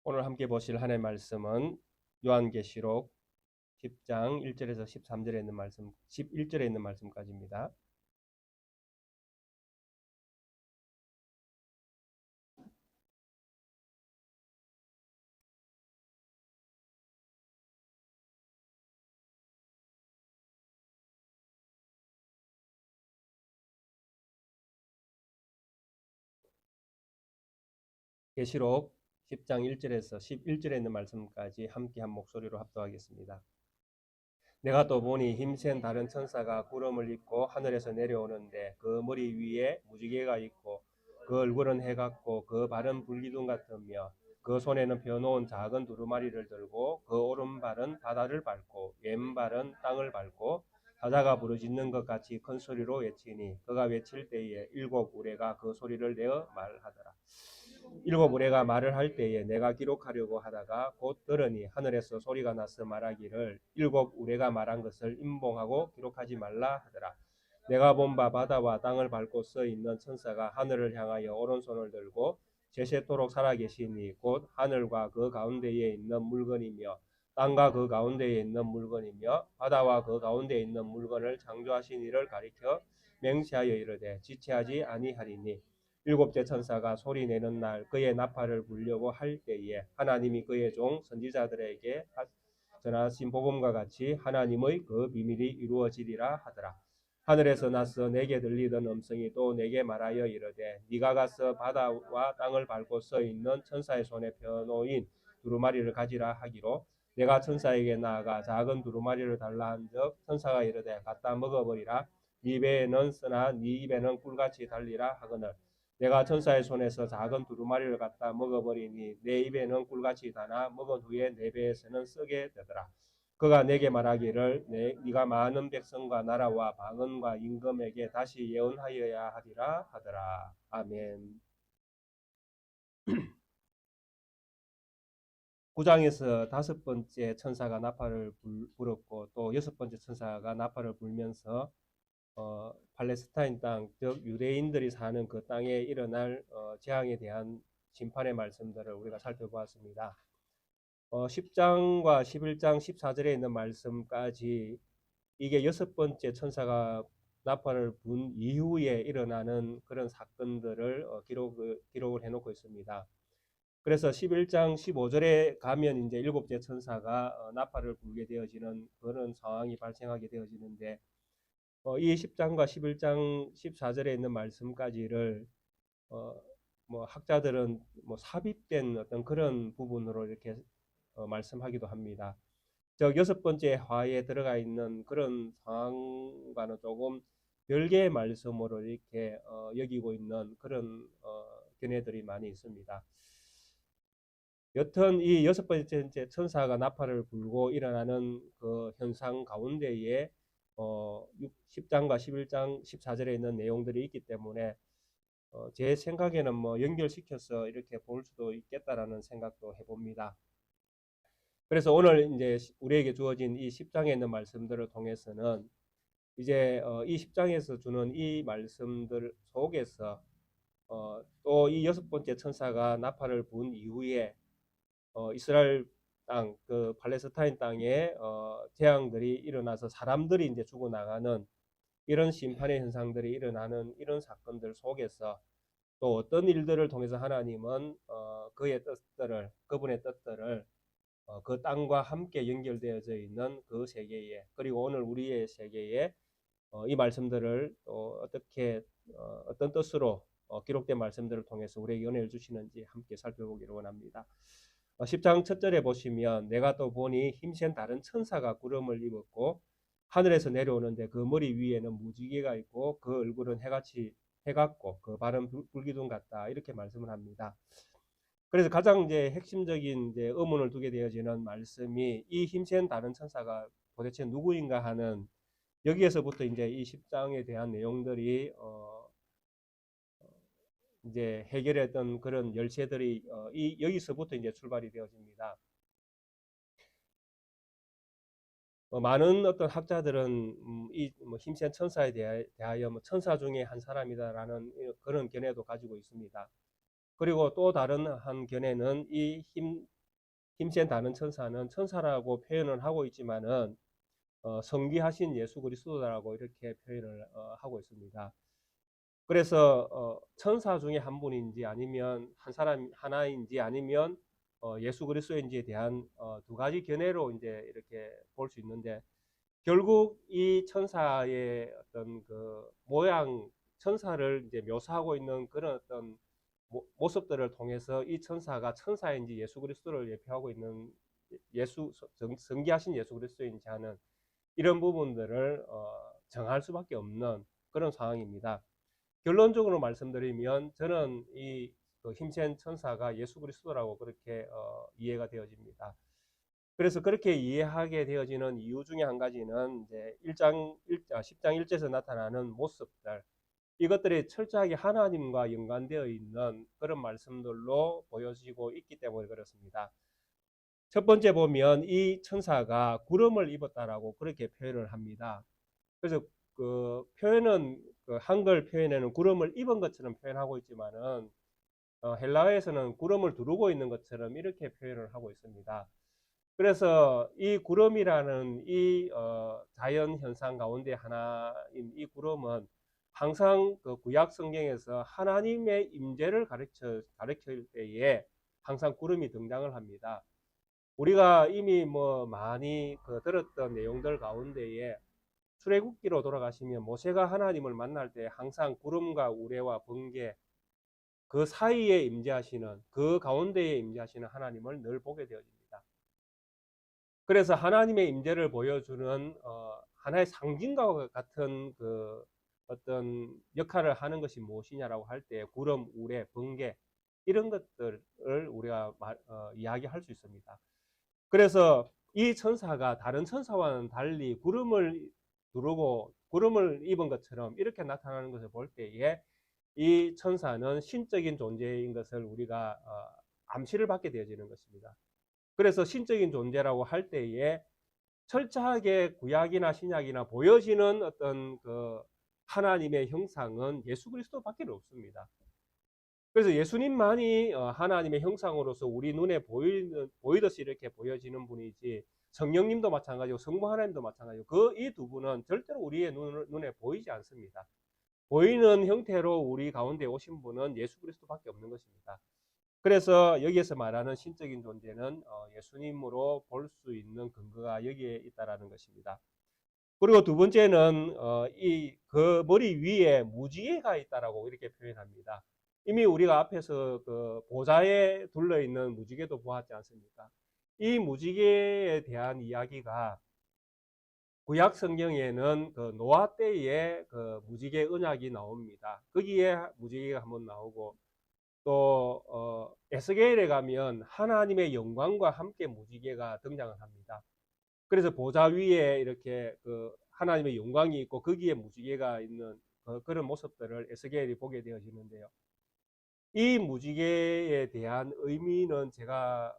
오늘 함께 보실 하나님의 말씀은 요한계시록 10장 1절에서 13절에 있는 말씀, 11절에 있는 말씀까지입니다. 계시록 10장 1절에서 11절에 있는 말씀까지 함께 한 목소리로 합독하겠습니다. 내가 또 보니 힘센 다른 천사가 구름을 입고 하늘에서 내려오는데 그 머리 위에 무지개가 있고 그 얼굴은 해 같고 그 발은 불기둥 같으며 그 손에는 펴놓은 작은 두루마리를 들고 그 오른발은 바다를 밟고 왼발은 땅을 밟고 사자가 부르짖는 것 같이 큰 소리로 외치니 그가 외칠 때에 일곱 우레가 그 소리를 내어 말하더라. 일곱 우레가 말을 할 때에 내가 기록하려고 하다가 곧 들으니 하늘에서 소리가 나서 말하기를 일곱 우레가 말한 것을 임봉하고 기록하지 말라 하더라. 내가 본 바 바다와 땅을 밟고 서 있는 천사가 하늘을 향하여 오른손을 들고 세세토록 살아계시니 곧 하늘과 그 가운데에 있는 물건이며 땅과 그 가운데에 있는 물건이며 바다와 그 가운데에 있는 물건을 창조하신 이를 가리켜 맹세하여 이르되 지체하지 아니하리니 일곱째 천사가 소리내는 날 그의 나팔을 불려고 할 때에 하나님이 그의 종 선지자들에게 전하신 복음과 같이 하나님의 그 비밀이 이루어지리라 하더라. 하늘에서 나서 내게 들리던 음성이 또 내게 말하여 이르되 네가 가서 바다와 땅을 밟고 서 있는 천사의 손에 펴놓인 두루마리를 가지라 하기로 내가 천사에게 나아가 작은 두루마리를 달라 한즉 천사가 이르되 갖다 먹어버리라. 네 배에는 쓰나 네 입에는 꿀같이 달리라 하거늘 내가 천사의 손에서 작은 두루마리를 갖다 먹어버리니 내 입에는 꿀같이 다나 먹은 후에 내 배에서는 쓰게 되더라. 그가 내게 말하기를 네가 많은 백성과 나라와 방언과 임금에게 다시 예언하여야 하리라 하더라. 아멘. 9장에서 다섯 번째 천사가 나팔을 불었고 또 여섯 번째 천사가 나팔을 불면서 팔레스타인 땅, 즉 유대인들이 사는 그 땅에 일어날 재앙에 대한 심판의 말씀들을 우리가 살펴보았습니다. 10장과 11장 14절에 있는 말씀까지 이게 여섯 번째 천사가 나팔을 분 이후에 일어나는 그런 사건들을 기록을 해놓고 있습니다. 그래서 11장 15절에 가면 이제 일곱째 천사가 나팔을 불게 되어지는 그런 상황이 발생하게 되어지는데 이 10장과 11장 14절에 있는 말씀까지를 뭐 학자들은 뭐 삽입된 어떤 그런 부분으로 이렇게 말씀하기도 합니다. 즉 여섯 번째 화에 들어가 있는 그런 상황과는 조금 별개의 말씀으로 이렇게 여기고 있는 그런 견해들이 많이 있습니다. 여튼 이 여섯 번째 천사가 나팔을 불고 일어나는 그 현상 가운데에 10장과 11장 14절에 있는 내용들이 있기 때문에 제 생각에는 뭐 연결시켜서 이렇게 볼 수도 있겠다라는 생각도 해봅니다. 그래서 오늘 이제 우리에게 주어진 이 10장에 있는 말씀들을 통해서는 이제 이 10장에서 주는 이 말씀들 속에서 또 이 여섯 번째 천사가 나팔을 분 이후에 이스라엘 땅, 그 팔레스타인 땅에 재앙들이 일어나서 사람들이 이제 죽어나가는 이런 심판의 현상들이 일어나는 이런 사건들 속에서 또 어떤 일들을 통해서 하나님은 그의 뜻들을, 그분의 뜻들을 그 땅과 함께 연결되어져 있는 그 세계에, 그리고 오늘 우리의 세계에 이 말씀들을 또 어떻게 어떤 뜻으로 기록된 말씀들을 통해서 우리에게 은혜를 주시는지 함께 살펴보기를 원합니다. 10장 첫 절에 보시면 내가 또 보니 힘센 다른 천사가 구름을 입었고 하늘에서 내려오는데 그 머리 위에는 무지개가 있고 그 얼굴은 해 같고 그 발은 불기둥 같다 이렇게 말씀을 합니다. 그래서 가장 이제 핵심적인 이제 의문을 두게 되어지는 말씀이 이 힘센 다른 천사가 도대체 누구인가 하는 여기에서부터 이제 이 10장에 대한 내용들이 이제 해결했던 그런 열쇠들이 여기서부터 이제 출발이 되어집니다. 많은 어떤 학자들은 이 뭐 힘센 천사에 대하여 뭐 천사 중에 한 사람이다라는 그런 견해도 가지고 있습니다. 그리고 또 다른 한 견해는 이 힘센 다른 천사는 천사라고 표현을 하고 있지만은 성귀하신 예수 그리스도라고 이렇게 표현을 하고 있습니다. 그래서 천사 중에 한 분인지 아니면 한 사람 하나인지 아니면 예수 그리스도인지에 대한 두 가지 견해로 이제 이렇게 볼 수 있는데, 결국 이 천사의 어떤 그 모양, 천사를 이제 묘사하고 있는 그런 어떤 모습들을 통해서 이 천사가 천사인지 예수 그리스도를 예표하고 있는 성기하신 예수 그리스도인지 하는 이런 부분들을 정할 수밖에 없는 그런 상황입니다. 결론적으로 말씀드리면 저는 이그 힘센 천사가 예수 그리스도라고 그렇게 이해가 되어집니다. 그래서 그렇게 이해하게 되어지는 이유 중에 한 가지는 이제 10장 1절에서 나타나는 모습들, 이것들이 철저하게 하나님과 연관되어 있는 그런 말씀들로 보여지고 있기 때문에 그렇습니다. 첫 번째 보면 이 천사가 구름을 입었다라고 그렇게 표현을 합니다. 그래서 그 표현은 그 한글 표현에는 구름을 입은 것처럼 표현하고 있지만은 헬라어에서는 구름을 두르고 있는 것처럼 이렇게 표현을 하고 있습니다. 그래서 이 구름이라는 이 자연 현상 가운데 하나인 이 구름은 항상 그 구약 성경에서 하나님의 임재를 가르칠 때에 항상 구름이 등장을 합니다. 우리가 이미 뭐 많이 그 들었던 내용들 가운데에 출애굽기로 돌아가시면 모세가 하나님을 만날 때 항상 구름과 우레와 번개 그 사이에 임재하시는, 그 가운데에 임재하시는 하나님을 늘 보게 되어집니다. 그래서 하나님의 임재를 보여주는 하나의 상징과 같은 그 어떤 역할을 하는 것이 무엇이냐라고 할 때 구름, 우레, 번개 이런 것들을 우리가 이야기할 수 있습니다. 그래서 이 천사가 다른 천사와는 달리 구름을 두르고 구름을 입은 것처럼 이렇게 나타나는 것을 볼 때에 이 천사는 신적인 존재인 것을 우리가 암시를 받게 되어지는 것입니다. 그래서 신적인 존재라고 할 때에 철저하게 구약이나 신약이나 보여지는 어떤 그 하나님의 형상은 예수 그리스도밖에 없습니다. 그래서 예수님만이 하나님의 형상으로서 우리 눈에 보이듯이 이렇게 보여지는 분이지, 성령님도 마찬가지고 성부 하나님도 마찬가지고 그 이 두 분은 절대로 우리의 눈에 보이지 않습니다. 보이는 형태로 우리 가운데 오신 분은 예수 그리스도밖에 없는 것입니다. 그래서 여기에서 말하는 신적인 존재는 예수님으로 볼 수 있는 근거가 여기에 있다라는 것입니다. 그리고 두 번째는 이 그 머리 위에 무지개가 있다라고 이렇게 표현합니다. 이미 우리가 앞에서 그 보좌에 둘러 있는 무지개도 보았지 않습니까? 이 무지개에 대한 이야기가 구약 성경에는 그 노아 때에 그 무지개 언약이 나옵니다. 거기에 무지개가 한번 나오고, 또 에스겔에 가면 하나님의 영광과 함께 무지개가 등장을 합니다. 그래서 보좌 위에 이렇게 그 하나님의 영광이 있고 거기에 무지개가 있는 그런 모습들을 에스겔이 보게 되어지는데요. 이 무지개에 대한 의미는 제가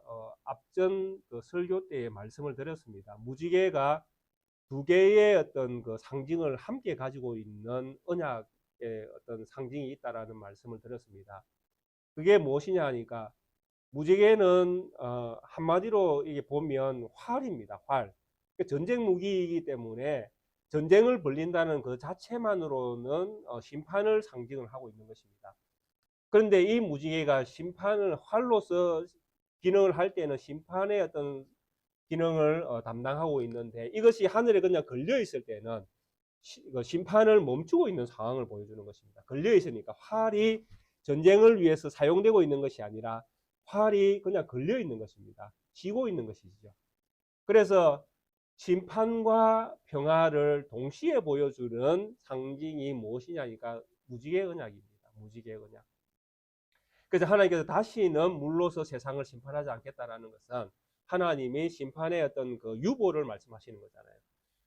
앞전 그 설교 때에 말씀을 드렸습니다. 무지개가 두 개의 어떤 그 상징을 함께 가지고 있는 언약의 어떤 상징이 있다라는 말씀을 드렸습니다. 그게 무엇이냐 하니까 무지개는 한마디로 이게 보면 활입니다. 활. 전쟁 무기이기 때문에 전쟁을 벌린다는 그 자체만으로는 심판을 상징을 하고 있는 것입니다. 그런데 이 무지개가 심판을 활로서 기능을 할 때는 심판의 어떤 기능을 담당하고 있는데, 이것이 하늘에 그냥 걸려 있을 때는 심판을 멈추고 있는 상황을 보여주는 것입니다. 걸려 있으니까 활이 전쟁을 위해서 사용되고 있는 것이 아니라 활이 그냥 걸려 있는 것입니다. 쥐고 있는 것이죠. 그래서 심판과 평화를 동시에 보여주는 상징이 무엇이냐니까 무지개 언약입니다. 무지개 언약. 그래서 하나님께서 다시는 물로서 세상을 심판하지 않겠다라는 것은 하나님이 심판의 어떤 그 유보를 말씀하시는 거잖아요.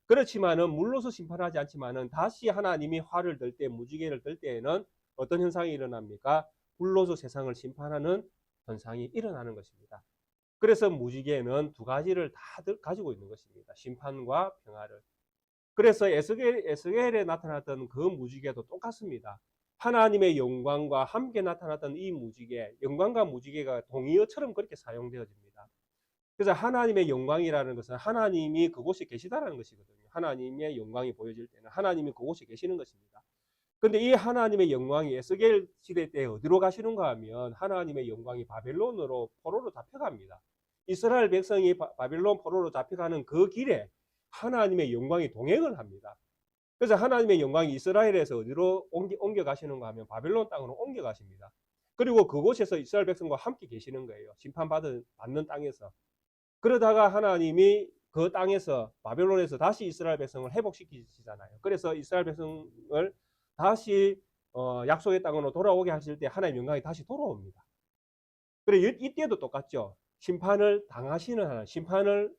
그렇지만은 물로서 심판하지 않지만은 다시 하나님이 활을 들 때, 무지개를 들 때에는 어떤 현상이 일어납니까? 불로서 세상을 심판하는 현상이 일어나는 것입니다. 그래서 무지개는 두 가지를 다 가지고 있는 것입니다. 심판과 평화를. 그래서 에스겔에 나타났던 그 무지개도 똑같습니다. 하나님의 영광과 함께 나타났던 이 무지개, 영광과 무지개가 동의어처럼 그렇게 사용되어집니다. 그래서 하나님의 영광이라는 것은 하나님이 그곳에 계시다라는 것이거든요. 하나님의 영광이 보여질 때는 하나님이 그곳에 계시는 것입니다. 근데 이 하나님의 영광이 에스겔 시대 때 어디로 가시는가 하면 하나님의 영광이 바벨론으로 포로로 잡혀갑니다. 이스라엘 백성이 바벨론 포로로 잡혀가는 그 길에 하나님의 영광이 동행을 합니다. 그래서 하나님의 영광이 이스라엘에서 어디로 옮겨 가시는가 하면 바벨론 땅으로 옮겨 가십니다. 그리고 그곳에서 이스라엘 백성과 함께 계시는 거예요. 심판받는 땅에서. 그러다가 하나님이 그 땅에서 바벨론에서 다시 이스라엘 백성을 회복시키시잖아요. 그래서 이스라엘 백성을 다시 약속의 땅으로 돌아오게 하실 때 하나님의 영광이 다시 돌아옵니다. 그래 이때도 똑같죠. 심판을 당하시는 하나님, 심판을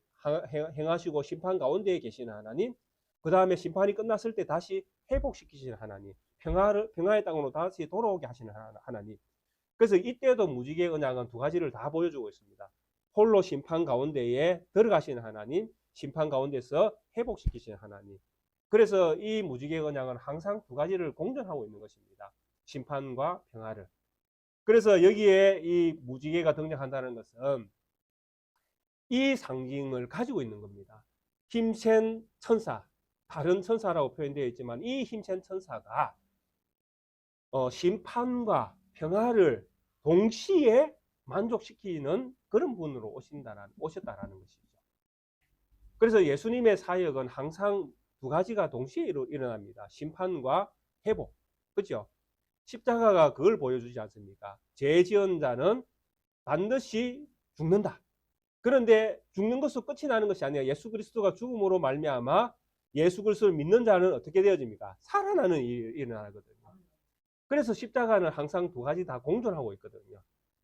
행하시고 심판 가운데에 계시는 하나님, 그 다음에 심판이 끝났을 때 다시 회복시키시는 하나님, 평화의 땅으로 다시 돌아오게 하시는 하나님. 그래서 이때도 무지개 언약은 두 가지를 다 보여주고 있습니다. 홀로 심판 가운데에 들어가시는 하나님, 심판 가운데서 회복시키시는 하나님. 그래서 이 무지개 언약은 항상 두 가지를 공존하고 있는 것입니다. 심판과 평화를. 그래서 여기에 이 무지개가 등장한다는 것은 이 상징을 가지고 있는 겁니다. 힘센 천사, 다른 천사라고 표현되어 있지만 이 힘센 천사가 심판과 평화를 동시에 만족시키는 그런 분으로 오셨다라는 것이죠. 그래서 예수님의 사역은 항상 두 가지가 동시에 일어납니다. 심판과 회복. 그죠? 십자가가 그걸 보여주지 않습니까? 죄 지은 자는 반드시 죽는다. 그런데 죽는 것으로 끝이 나는 것이 아니라 예수 그리스도가 죽음으로 말미암아 예수 그리스도를 믿는 자는 어떻게 되어집니까? 살아나는 일이 일어나거든요. 그래서 십자가는 항상 두 가지 다 공존하고 있거든요.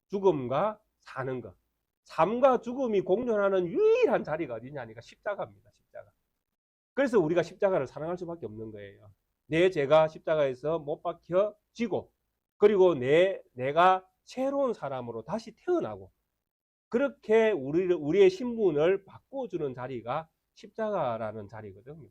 죽음과 사는 것. 삶과 죽음이 공존하는 유일한 자리가 어디냐니까 십자가입니다. 십자가. 그래서 우리가 십자가를 사랑할 수밖에 없는 거예요. 내 죄가 십자가에서 못 박혀지고 그리고 내가 새로운 사람으로 다시 태어나고 그렇게 우리의 신분을 바꿔주는 자리가 십자가라는 자리거든요.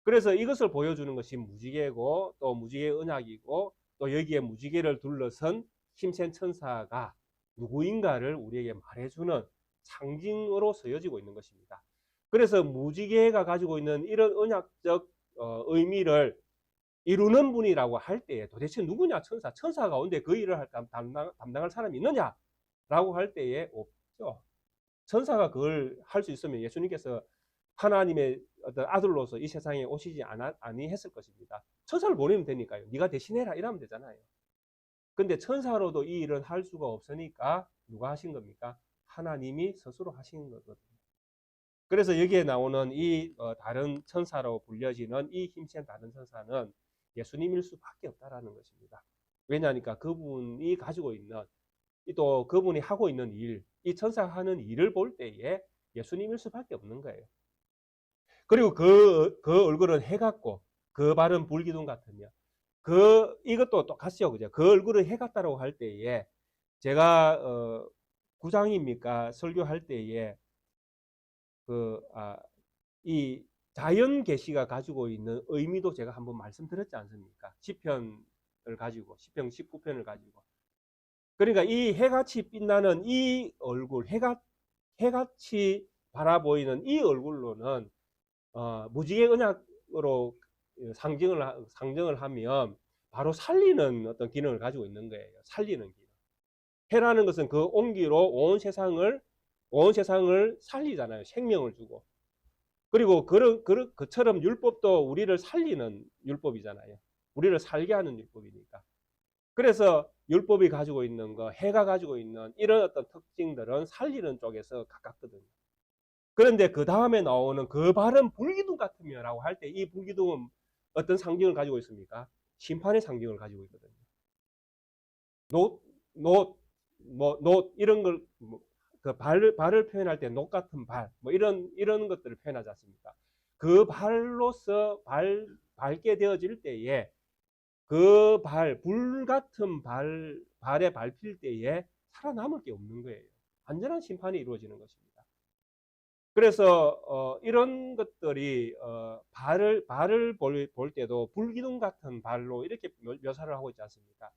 그래서 이것을 보여주는 것이 무지개고 또 무지개 언약이고 또 여기에 무지개를 둘러선 힘센 천사가 누구인가를 우리에게 말해주는 상징으로 쓰여지고 있는 것입니다. 그래서 무지개가 가지고 있는 이런 언약적 의미를 이루는 분이라고 할 때에 도대체 누구냐? 천사 가운데 그 일을 담당할 사람이 있느냐라고 할 때에 없죠. 천사가 그걸 할 수 있으면 예수님께서 하나님의 어떤 아들로서 이 세상에 오시지 아니했을 것입니다. 천사를 보내면 되니까요. 네가 대신해라 이러면 되잖아요. 근데 천사로도 이 일은 할 수가 없으니까 누가 하신 겁니까? 하나님이 스스로 하신 거거든요. 그래서 여기에 나오는 이 다른 천사로 불려지는 이 힘센 다른 천사는 예수님일 수밖에 없다라는 것입니다. 왜냐하니까 그분이 가지고 있는 또 그분이 하고 있는 일, 이 천사가 하는 일을 볼 때에 예수님일 수밖에 없는 거예요. 그리고 그 얼굴은 해 같고 그 발은 불기둥 같으며 이것도 똑같죠. 그죠? 그 얼굴은 해 같다라고 할 때에 제가 구장입니까? 설교할 때에 이 자연 계시가 가지고 있는 의미도 제가 한번 말씀드렸지 않습니까? 시편을 가지고 시편 19편을 가지고 그러니까 이 해같이 빛나는 이 얼굴 해같이 바라보이는 이 얼굴로는 무지개 언약으로 상정을 하면 바로 살리는 어떤 기능을 가지고 있는 거예요. 살리는 기능. 해라는 것은 그 온기로 온 세상을 살리잖아요. 생명을 주고. 그리고 그처럼 율법도 우리를 살리는 율법이잖아요. 우리를 살게 하는 율법이니까. 그래서 율법이 가지고 있는 거, 해가 가지고 있는 이런 어떤 특징들은 살리는 쪽에서 가깝거든요. 그런데 그 다음에 나오는 그 발은 불기둥 같으며 라고 할 때 이 불기둥은 어떤 상징을 가지고 있습니까? 심판의 상징을 가지고 있거든요. 노 이런 걸 그 발을 표현할 때 녹 같은 발, 뭐 이런 것들을 표현하지 않습니까? 그 발로서 밟게 되어질 때에 그 불 같은 발에 밟힐 때에 살아남을 게 없는 거예요. 완전한 심판이 이루어지는 것입니다. 그래서 이런 것들이 발을 볼 때도 불기둥 같은 발로 이렇게 묘사를 하고 있지 않습니까?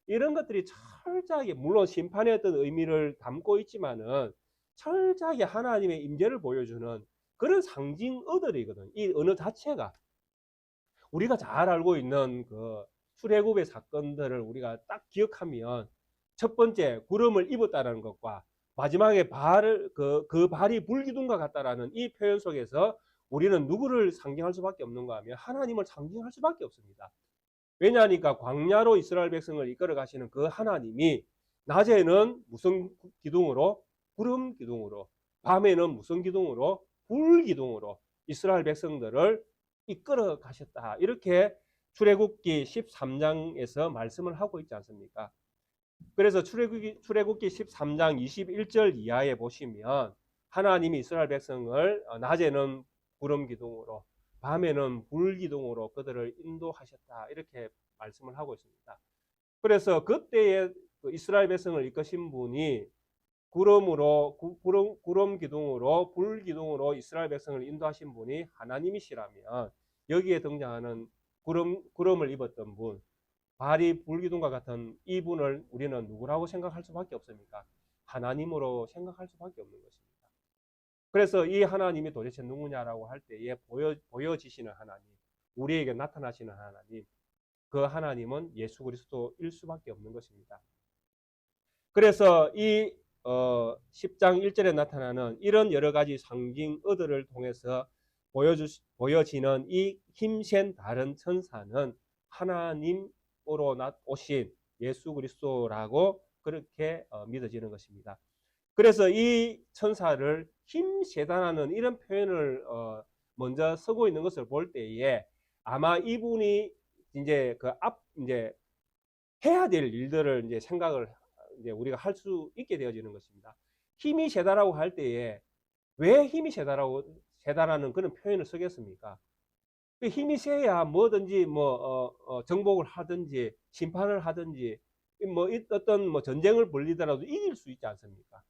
이런 것들이 철저하게 물론 심판의 어떤 의미를 담고 있지만은 철저하게 하나님의 임재를 보여주는 그런 상징어들이거든. 이 언어 자체가 우리가 잘 알고 있는 그 출애굽의 사건들을 우리가 딱 기억하면 첫 번째 구름을 입었다는 것과 마지막에 그 발이 불기둥과 같다라는 이 표현 속에서 우리는 누구를 상징할 수밖에 없는가 하면 하나님을 상징할 수밖에 없습니다. 왜냐하니까 광야로 이스라엘 백성을 이끌어 가시는 그 하나님이 낮에는 무슨 기둥으로? 구름 기둥으로, 밤에는 무슨 기둥으로? 불 기둥으로 이스라엘 백성들을 이끌어 가셨다. 이렇게 출애굽기 13장에서 말씀을 하고 있지 않습니까? 그래서 출애굽기 13장 21절 이하에 보시면 하나님이 이스라엘 백성을 낮에는 구름 기둥으로 밤에는 불 기둥으로 그들을 인도하셨다. 이렇게 말씀을 하고 있습니다. 그래서 그때의 이스라엘 백성을 이끄신 분이 구름 기둥으로 불 기둥으로 이스라엘 백성을 인도하신 분이 하나님이시라면 여기에 등장하는 구름을 입었던 분, 발이 불기둥과 같은 이분을 우리는 누구라고 생각할 수밖에 없습니까? 하나님으로 생각할 수밖에 없는 것입니다. 그래서 이 하나님이 도대체 누구냐라고 할 때에 보여지시는 하나님, 우리에게 나타나시는 하나님, 그 하나님은 예수 그리스도일 수밖에 없는 것입니다. 그래서 이 10장 1절에 나타나는 이런 여러 가지 상징어들을 통해서 보여지는 이 힘센 다른 천사는 하나님으로 오신 예수 그리스도라고 그렇게 믿어지는 것입니다. 그래서 이 천사를 힘세다라는 이런 표현을 먼저 쓰고 있는 것을 볼 때에 아마 이분이 이제 이제 해야 될 일들을 이제 생각을 이제 우리가 할 수 있게 되어지는 것입니다. 힘이 세다라고 할 때에 왜 힘이 세다라는 그런 표현을 쓰겠습니까? 그 힘이 세야 뭐든지 정복을 하든지 심판을 하든지 어떤 전쟁을 벌리더라도 이길 수 있지 않습니까?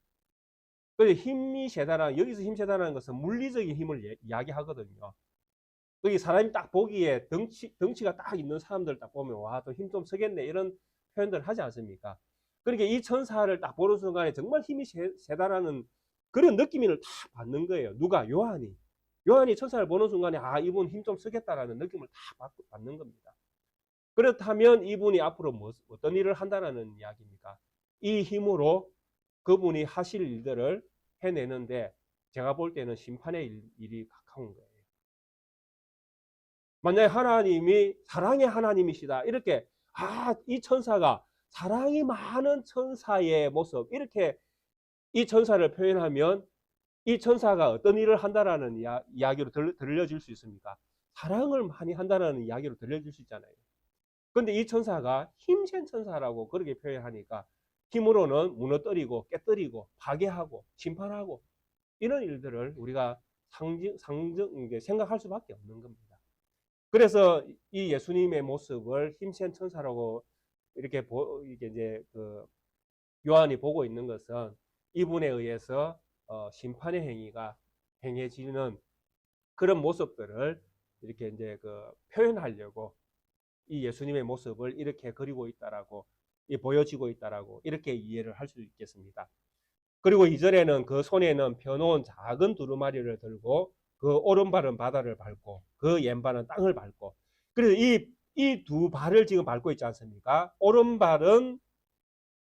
그래서 힘이 세다라는 여기서 힘 세다라는 것은 물리적인 힘을 이야기하거든요. 거기 사람이 딱 보기에 덩치가 딱 있는 사람들 딱 보면 와, 또 힘 좀 쓰겠네 이런 표현들을 하지 않습니까? 그러니까 이 천사를 딱 보는 순간에 정말 힘이 세다라는 그런 느낌을 다 받는 거예요. 누가? 요한이 천사를 보는 순간에 아, 이분 힘 좀 쓰겠다라는 느낌을 다 받는 겁니다. 그렇다면 이분이 앞으로 어떤 일을 한다라는 이야기입니까? 이 힘으로 그분이 하실 일들을 해내는데 제가 볼 때는 심판의 일이 가까운 거예요. 만약에 하나님이 사랑의 하나님이시다 이렇게 이 천사가 사랑이 많은 천사의 모습 이렇게 이 천사를 표현하면 이 천사가 어떤 일을 한다라는 이야기로 들려질 수 있습니까? 사랑을 많이 한다라는 이야기로 들려질 수 있잖아요. 근데 이 천사가 힘센 천사라고 그렇게 표현하니까 힘으로는 무너뜨리고 깨뜨리고 파괴하고 심판하고 이런 일들을 우리가 생각할 수밖에 없는 겁니다. 그래서 이 예수님의 모습을 힘센 천사라고 이렇게 이제 요한이 보고 있는 것은 이분에 의해서 심판의 행위가 행해지는 그런 모습들을 이렇게 이제 표현하려고 이 예수님의 모습을 이렇게 그리고 있다라고 보여지고 있다라고 이렇게 이해를 할 수 있겠습니다. 그리고 이전에는 그 손에는 펴놓은 작은 두루마리를 들고 그 오른발은 바다를 밟고 그 왼발은 땅을 밟고 그래서 이 두 발을 지금 밟고 있지 않습니까? 오른발은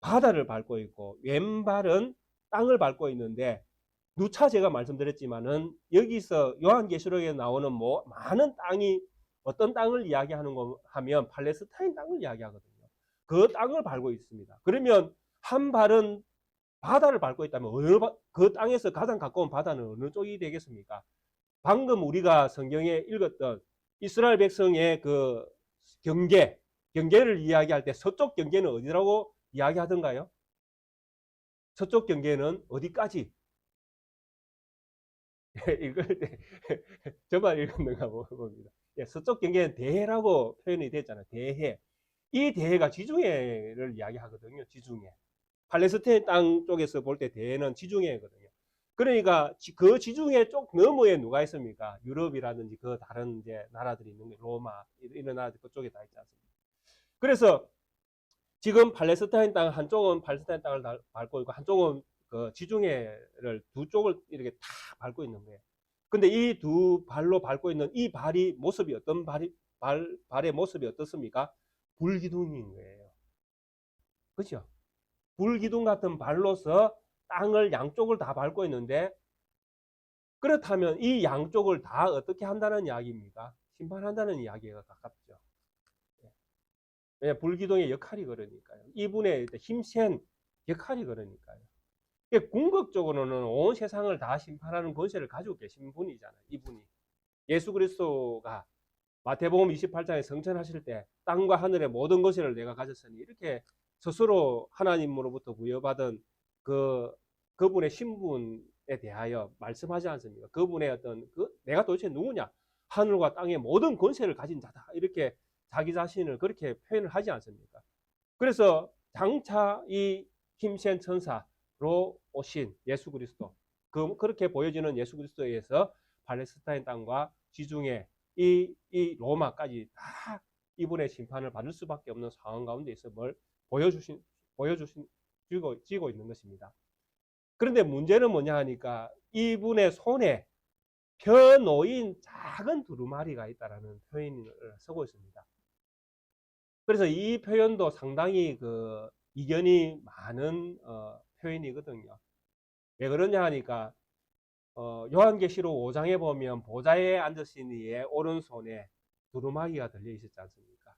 바다를 밟고 있고 왼발은 땅을 밟고 있는데 누차 제가 말씀드렸지만은 여기서 요한계시록에 나오는 많은 땅이 어떤 땅을 이야기하는 거 하면 팔레스타인 땅을 이야기하거든요. 그 땅을 밟고 있습니다. 그러면 한 발은 바다를 밟고 있다면 그 땅에서 가장 가까운 바다는 어느 쪽이 되겠습니까? 방금 우리가 성경에 읽었던 이스라엘 백성의 그 경계를 이야기할 때 서쪽 경계는 어디라고 이야기하던가요? 서쪽 경계는 어디까지? 읽을 때 저만 읽었는가 봅니다. 서쪽 경계는 대해라고 표현이 됐잖아요. 대해. 이 대해가 지중해를 이야기하거든요. 지중해. 팔레스타인 땅 쪽에서 볼 때 대해는 지중해거든요. 그러니까 그 지중해 쪽 너머에 누가 있습니까? 유럽이라든지 그 다른 이제 나라들이 있는 게 로마 이런 나라들 그쪽에 다 있지 않습니까? 그래서 지금 팔레스타인 땅 한쪽은 팔레스타인 땅을 밟고 있고 한쪽은 그 지중해를 두 쪽을 이렇게 다 밟고 있는 거예요. 근데 이 두 발로 밟고 있는 이 발이 모습이 어떤 발의 모습이 어떻습니까? 불기둥인 거예요. 그렇죠? 불기둥 같은 발로서 땅을 양쪽을 다 밟고 있는데 그렇다면 이 양쪽을 다 어떻게 한다는 이야기입니까? 심판한다는 이야기가 가깝죠. 왜냐 불기둥의 역할이 그러니까요. 이분의 힘센 역할이 그러니까요. 궁극적으로는 온 세상을 다 심판하는 권세를 가지고 계신 분이잖아요. 이분이. 예수 그리스도가 마태복음 28장에 성천하실 때 땅과 하늘의 모든 것을 내가 가졌으니 이렇게 스스로 하나님으로부터 부여받은 그분의 신분에 대하여 말씀하지 않습니까? 그분의 어떤 내가 도대체 누구냐? 하늘과 땅의 모든 권세를 가진 자다. 이렇게 자기 자신을 그렇게 표현을 하지 않습니까? 그래서 장차 이 힘센 천사로 오신 예수 그리스도, 그렇게 보여지는 예수 그리스도에 의해서 팔레스타인 땅과 지중해 이 로마까지 다 이분의 심판을 받을 수밖에 없는 상황 가운데서 뭘 보여주시고 있는 것입니다. 그런데 문제는 뭐냐 하니까 이분의 손에 펴 놓인 작은 두루마리가 있다라는 표현을 쓰고 있습니다. 그래서 이 표현도 상당히 이견이 많은 표현이거든요. 왜 그러냐 하니까 요한계시록 5장에 보면 보좌에 앉으신 이의 오른손에 두루마기가 들려 있었지 않습니까?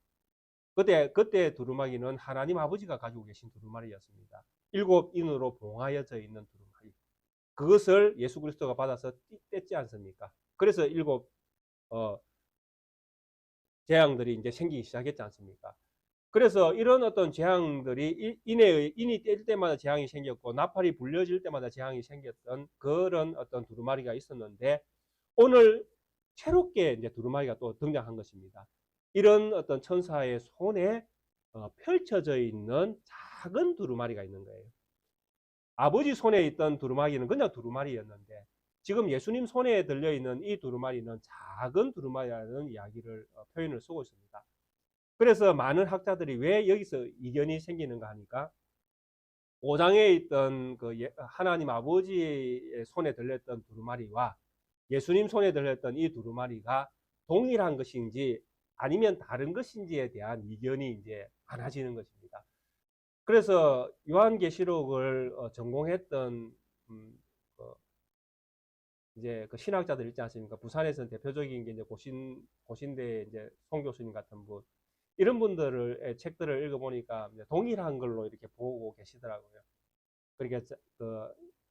그때 두루마기는 하나님 아버지가 가지고 계신 두루마리였습니다. 7인으로 봉하여져 있는 두루마리. 그것을 예수 그리스도가 받아서 뗐지 않습니까? 그래서 7 재앙들이 이제 생기기 시작했지 않습니까? 그래서 이런 어떤 재앙들이 인이 뗄 때마다 재앙이 생겼고 나팔이 불려질 때마다 재앙이 생겼던 그런 어떤 두루마리가 있었는데 오늘 새롭게 이제 두루마리가 또 등장한 것입니다. 이런 어떤 천사의 손에 펼쳐져 있는 작은 두루마리가 있는 거예요. 아버지 손에 있던 두루마리는 그냥 두루마리였는데 지금 예수님 손에 들려있는 이 두루마리는 작은 두루마리라는 이야기를 표현을 쓰고 있습니다. 그래서 많은 학자들이 왜 여기서 이견이 생기는가 하니까 5장에 있던 하나님 아버지의 손에 들렸던 두루마리와 예수님 손에 들렸던 이 두루마리가 동일한 것인지 아니면 다른 것인지에 대한 이견이 이제 많아지는 것입니다. 그래서 요한계시록을 전공했던 이제 신학자들 있지 않습니까? 부산에서는 대표적인 게 이제 고신대 이제 송 교수님 같은 분 이런 분들의 책들을 읽어보니까 동일한 걸로 이렇게 보고 계시더라고요. 그러니까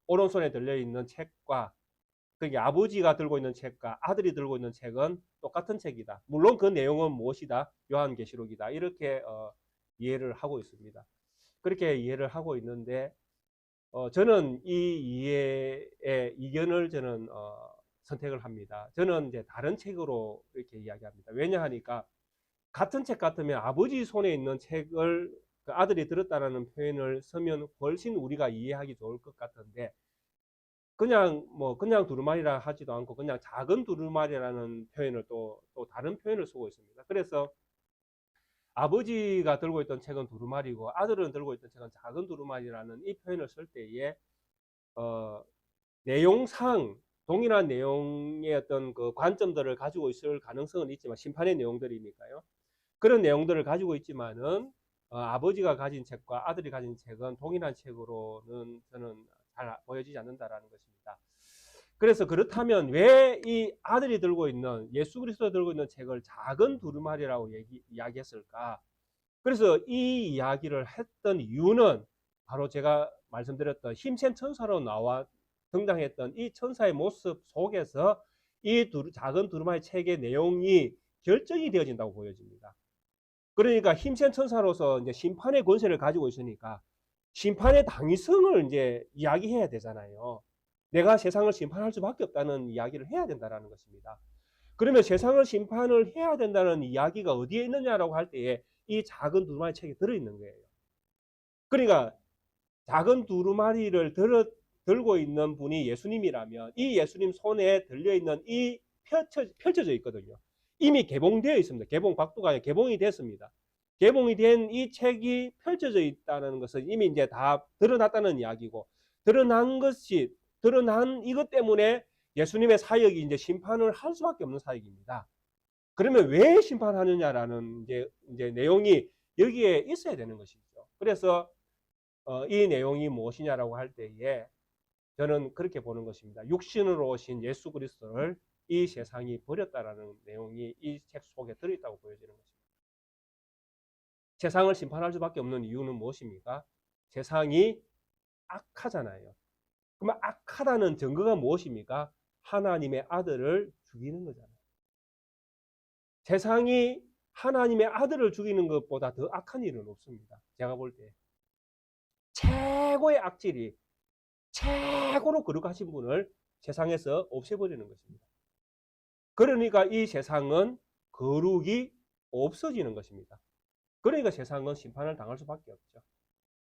오른손에 들려있는 책과 그게 아버지가 들고 있는 책과 아들이 들고 있는 책은 똑같은 책이다. 물론 그 내용은 무엇이다? 요한계시록이다. 이렇게 이해를 하고 있습니다. 그렇게 이해를 하고 있는데 저는 이 이해의 이견을 저는 선택을 합니다. 저는 이제 다른 책으로 이렇게 이야기합니다. 왜냐하니까 같은 책 같으면 아버지 손에 있는 책을 그 아들이 들었다라는 표현을 쓰면 훨씬 우리가 이해하기 좋을 것 같은데 그냥 두루마리라 하지도 않고 그냥 작은 두루마리라는 표현을 또 다른 표현을 쓰고 있습니다. 그래서 아버지가 들고 있던 책은 두루마리고 아들은 들고 있던 책은 작은 두루마리라는 이 표현을 쓸 때에 내용상 동일한 내용의 어떤 그 관점들을 가지고 있을 가능성은 있지만 심판의 내용들이니까요. 그런 내용들을 가지고 있지만은 아버지가 가진 책과 아들이 가진 책은 동일한 책으로는 저는 잘 보여지지 않는다라는 것입니다. 그래서 그렇다면 왜 이 아들이 들고 있는 예수 그리스도 들고 있는 책을 작은 두루마리라고 이야기했을까? 그래서 이 이야기를 했던 이유는 바로 제가 말씀드렸던 힘센 천사로 나와 등장했던 이 천사의 모습 속에서 이 작은 두루마리 책의 내용이 결정이 되어진다고 보여집니다. 그러니까 힘센 천사로서 이제 심판의 권세를 가지고 있으니까 심판의 당위성을 이제 이야기해야 되잖아요. 내가 세상을 심판할 수밖에 없다는 이야기를 해야 된다는 것입니다. 그러면 세상을 심판을 해야 된다는 이야기가 어디에 있느냐라고 할 때에 이 작은 두루마리 책에 들어있는 거예요. 그러니까 작은 두루마리를 들고 있는 분이 예수님이라면 이 예수님 손에 들려있는 이 펼쳐져 있거든요. 이미 개봉되어 있습니다. 개봉 박두가 아니라 개봉이 됐습니다. 개봉이 된 이 책이 펼쳐져 있다는 것은 이미 이제 다 드러났다는 이야기고, 드러난 이것 때문에 예수님의 사역이 이제 심판을 할 수밖에 없는 사역입니다. 그러면 왜 심판하느냐라는 이제 내용이 여기에 있어야 되는 것이죠. 그래서 이 내용이 무엇이냐라고 할 때에 저는 그렇게 보는 것입니다. 육신으로 오신 예수 그리스도를 이 세상이 버렸다라는 내용이 이 책 속에 들어있다고 보여지는 것입니다. 세상을 심판할 수밖에 없는 이유는 무엇입니까? 세상이 악하잖아요. 그러면 악하다는 증거가 무엇입니까? 하나님의 아들을 죽이는 거잖아요. 세상이 하나님의 아들을 죽이는 것보다 더 악한 일은 없습니다. 제가 볼 때. 최고의 악질이 최고로 거룩하신 분을 세상에서 없애버리는 것입니다. 그러니까 이 세상은 거룩이 없어지는 것입니다. 그러니까 세상은 심판을 당할 수밖에 없죠.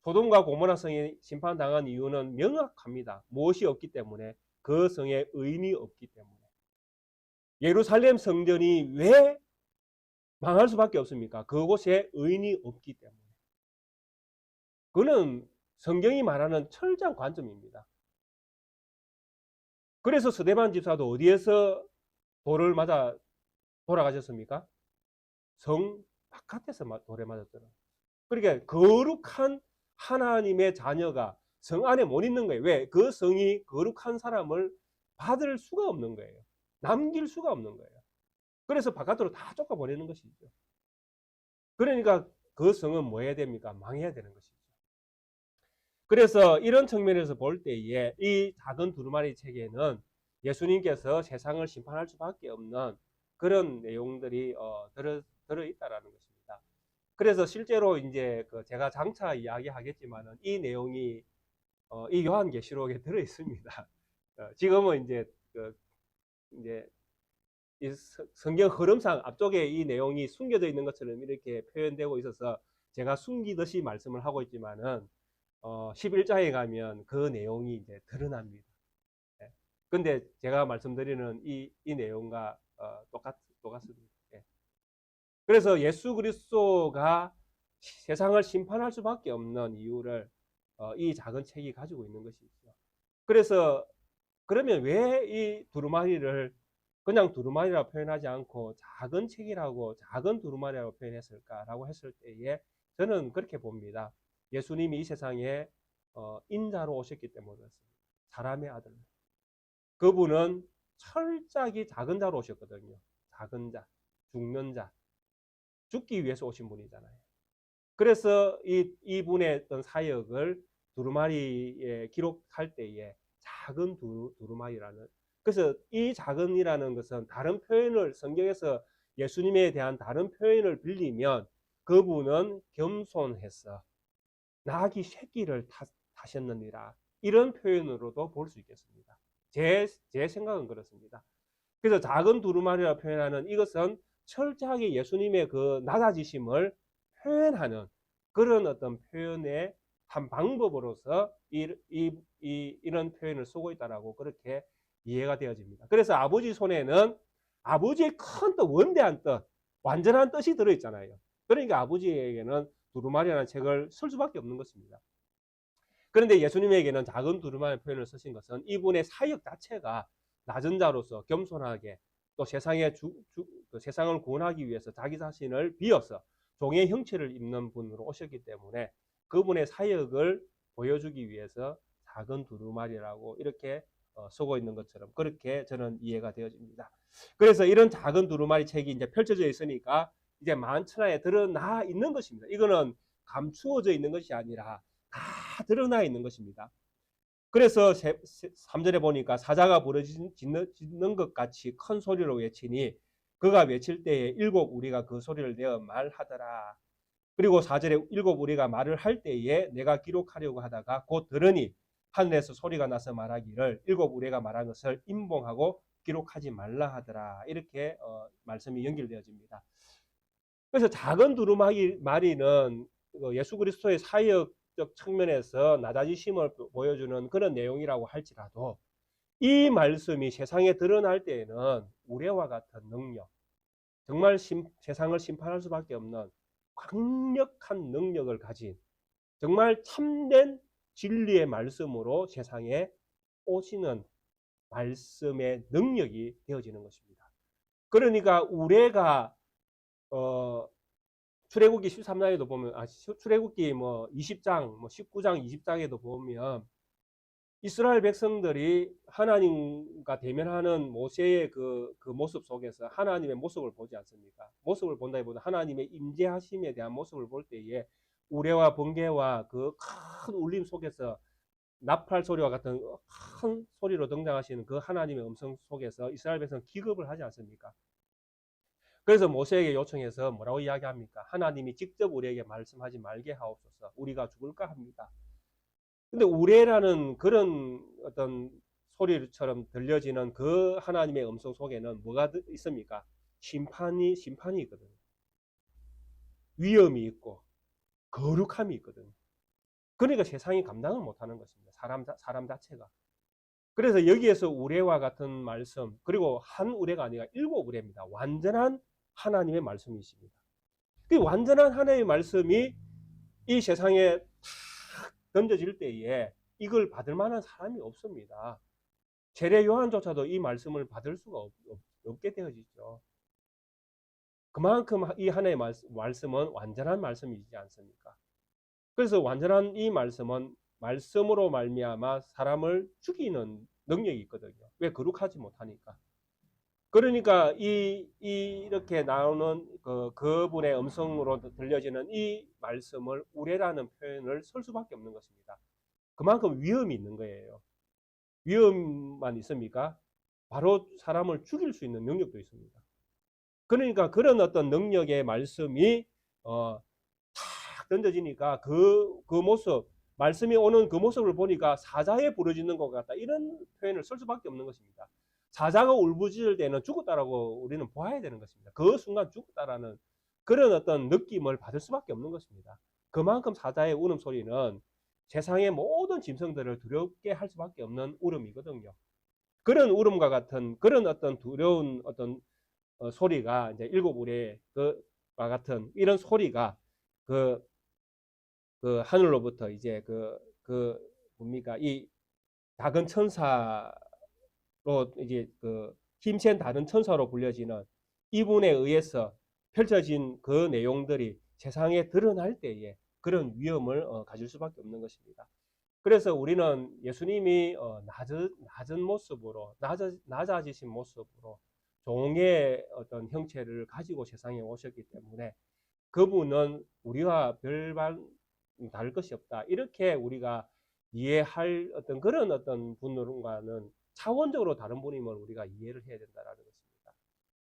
소돔과 고모라 성이 심판당한 이유는 명확합니다. 무엇이 없기 때문에? 그 성에 의인이 없기 때문에. 예루살렘 성전이 왜 망할 수밖에 없습니까? 그곳에 의인이 없기 때문에. 그는 성경이 말하는 철저한 관점입니다. 그래서 스데반 집사도 어디에서 돌을 맞아 돌아가셨습니까? 성 바깥에서 돌에 맞았더라고요. 그러니까 거룩한 하나님의 자녀가 성 안에 못 있는 거예요. 왜? 그 성이 거룩한 사람을 받을 수가 없는 거예요. 남길 수가 없는 거예요. 그래서 바깥으로 다 쫓아보내는 것이죠. 그러니까 그 성은 뭐 해야 됩니까? 망해야 되는 것이죠. 그래서 이런 측면에서 볼 때에 이 작은 두루마리 책에는 예수님께서 세상을 심판할 수밖에 없는 그런 내용들이 들어있다라는 것입니다. 그래서 실제로 이제 제가 장차 이야기하겠지만은 이 내용이 이 요한계시록에 들어 있습니다. 지금은 이제 이 성경 흐름상 앞쪽에 이 내용이 숨겨져 있는 것처럼 이렇게 표현되고 있어서 제가 숨기듯이 말씀을 하고 있지만은 11장에 가면 그 내용이 이제 드러납니다. 예. 근데 제가 말씀드리는 이 내용과 똑같습니다. 예. 그래서 예수 그리스도가 세상을 심판할 수밖에 없는 이유를 이 작은 책이 가지고 있는 것이죠. 그래서 그러면 왜 이 두루마리를 그냥 두루마리라고 표현하지 않고 작은 책이라고 작은 두루마리라고 표현했을까라고 했을 때에 저는 그렇게 봅니다. 예수님이 이 세상에 인자로 오셨기 때문에 그렇습니다. 사람의 아들. 그분은 철저하게 작은 자로 오셨거든요. 작은 자, 죽는 자, 죽기 위해서 오신 분이잖아요. 그래서 이분의 어떤 사역을 두루마리에 기록할 때에 작은 두루마리라는, 그래서 이 작은이라는 것은 다른 표현을 성경에서 예수님에 대한 다른 표현을 빌리면 그분은 겸손해서 나귀 새끼를 타셨느니라, 이런 표현으로도 볼 수 있겠습니다. 제 생각은 그렇습니다. 그래서 작은 두루마리라 표현하는 이것은 철저하게 예수님의 그 낮아지심을 표현하는 그런 어떤 표현의 한 방법으로서 이런 표현을 쓰고 있다라고 그렇게 이해가 되어집니다. 그래서 아버지 손에는 아버지의 큰 뜻, 원대한 뜻, 완전한 뜻이 들어있잖아요. 그러니까 아버지에게는 두루마리라는 책을 쓸 수밖에 없는 것입니다. 그런데 예수님에게는 작은 두루마리 표현을 쓰신 것은 이분의 사역 자체가 낮은 자로서 겸손하게 또 세상을 구원하기 위해서 자기 자신을 비어서 종의 형체를 입는 분으로 오셨기 때문에 그분의 사역을 보여주기 위해서 작은 두루마리라고 이렇게 쓰고 있는 것처럼 그렇게 저는 이해가 되어집니다. 그래서 이런 작은 두루마리 책이 이제 펼쳐져 있으니까 이제 만천하에 드러나 있는 것입니다. 이거는 감추어져 있는 것이 아니라 다 드러나 있는 것입니다. 그래서 3절에 보니까 사자가 부르짖는 것 같이 큰 소리로 외치니 그가 외칠 때에 일곱 우리가 그 소리를 내어 말하더라. 그리고 4절에 일곱 우리가 말을 할 때에 내가 기록하려고 하다가 곧 들으니 하늘에서 소리가 나서 말하기를 일곱 우리가 말한 것을 임봉하고 기록하지 말라 하더라. 이렇게 말씀이 연결되어집니다. 그래서 작은 두루마리는 예수 그리스도의 사역 영적 측면에서 낮아지심을 보여주는 그런 내용이라고 할지라도 이 말씀이 세상에 드러날 때에는 우레와 같은 능력, 정말 세상을 심판할 수밖에 없는 강력한 능력을 가진 정말 참된 진리의 말씀으로 세상에 오시는 말씀의 능력이 되어지는 것입니다. 그러니까 우레가 출애굽기 13장에도 보면 출애굽기 20장, 19장, 20장에도 보면 이스라엘 백성들이 하나님과 대면하는 모세의 그 모습 속에서 하나님의 모습을 보지 않습니까? 모습을 본다기보다 하나님의 임재하심에 대한 모습을 볼 때에 우레와 번개와 그 큰 울림 속에서 나팔 소리와 같은 큰 소리로 등장하시는 그 하나님의 음성 속에서 이스라엘 백성은 기겁을 하지 않습니까? 그래서 모세에게 요청해서 뭐라고 이야기합니까? 하나님이 직접 우리에게 말씀하지 말게 하옵소서. 우리가 죽을까 합니다. 근데 우레라는 그런 어떤 소리처럼 들려지는 그 하나님의 음성 속에는 뭐가 있습니까? 심판이 있거든요. 위험이 있고 거룩함이 있거든요. 그러니까 세상이 감당을 못하는 것입니다. 사람 자체가. 그래서 여기에서 우레와 같은 말씀, 그리고 한 우레가 아니라 7우레입니다. 완전한 하나님의 말씀이십니다. 그 완전한 하나님의 말씀이 이 세상에 탁 던져질 때에 이걸 받을 만한 사람이 없습니다. 세례 요한조차도 이 말씀을 받을 수가 없게 되어지죠. 그만큼 이 하나의 말씀은 완전한 말씀이지 않습니까? 그래서 완전한 이 말씀은 말씀으로 말미암아 사람을 죽이는 능력이 있거든요. 왜? 거룩하지 못하니까. 그러니까 이렇게 나오는 그분의 음성으로 들려지는 이 말씀을 우레라는 표현을 쓸 수밖에 없는 것입니다. 그만큼 위험이 있는 거예요. 위험만 있습니까? 바로 사람을 죽일 수 있는 능력도 있습니다. 그러니까 그런 어떤 능력의 말씀이 탁 던져지니까 그 모습, 말씀이 오는 그 모습을 보니까 사자에 부르짖는 것 같다. 이런 표현을 쓸 수밖에 없는 것입니다. 사자가 울부짖을 때는 죽었다라고 우리는 보아야 되는 것입니다. 그 순간 죽었다라는 그런 어떤 느낌을 받을 수밖에 없는 것입니다. 그만큼 사자의 울음소리는 세상의 모든 짐승들을 두렵게 할 수밖에 없는 울음이거든요. 그런 울음과 같은 그런 어떤 두려운 어떤 소리가 이제 7우레와 같은 이런 소리가 그 하늘로부터 이제 뭡니까 이 작은 천사로 이제 힘센 다른 천사로 불려지는 이분에 의해서 펼쳐진 그 내용들이 세상에 드러날 때에 그런 위험을 가질 수밖에 없는 것입니다. 그래서 우리는 예수님이 낮은 모습으로 낮아지신 모습으로 종의 어떤 형체를 가지고 세상에 오셨기 때문에 그분은 우리와 별반 다를 것이 없다. 이렇게 우리가 이해할 어떤 그런 어떤 분과는 차원적으로 다른 분임을 우리가 이해를 해야 된다는 것입니다.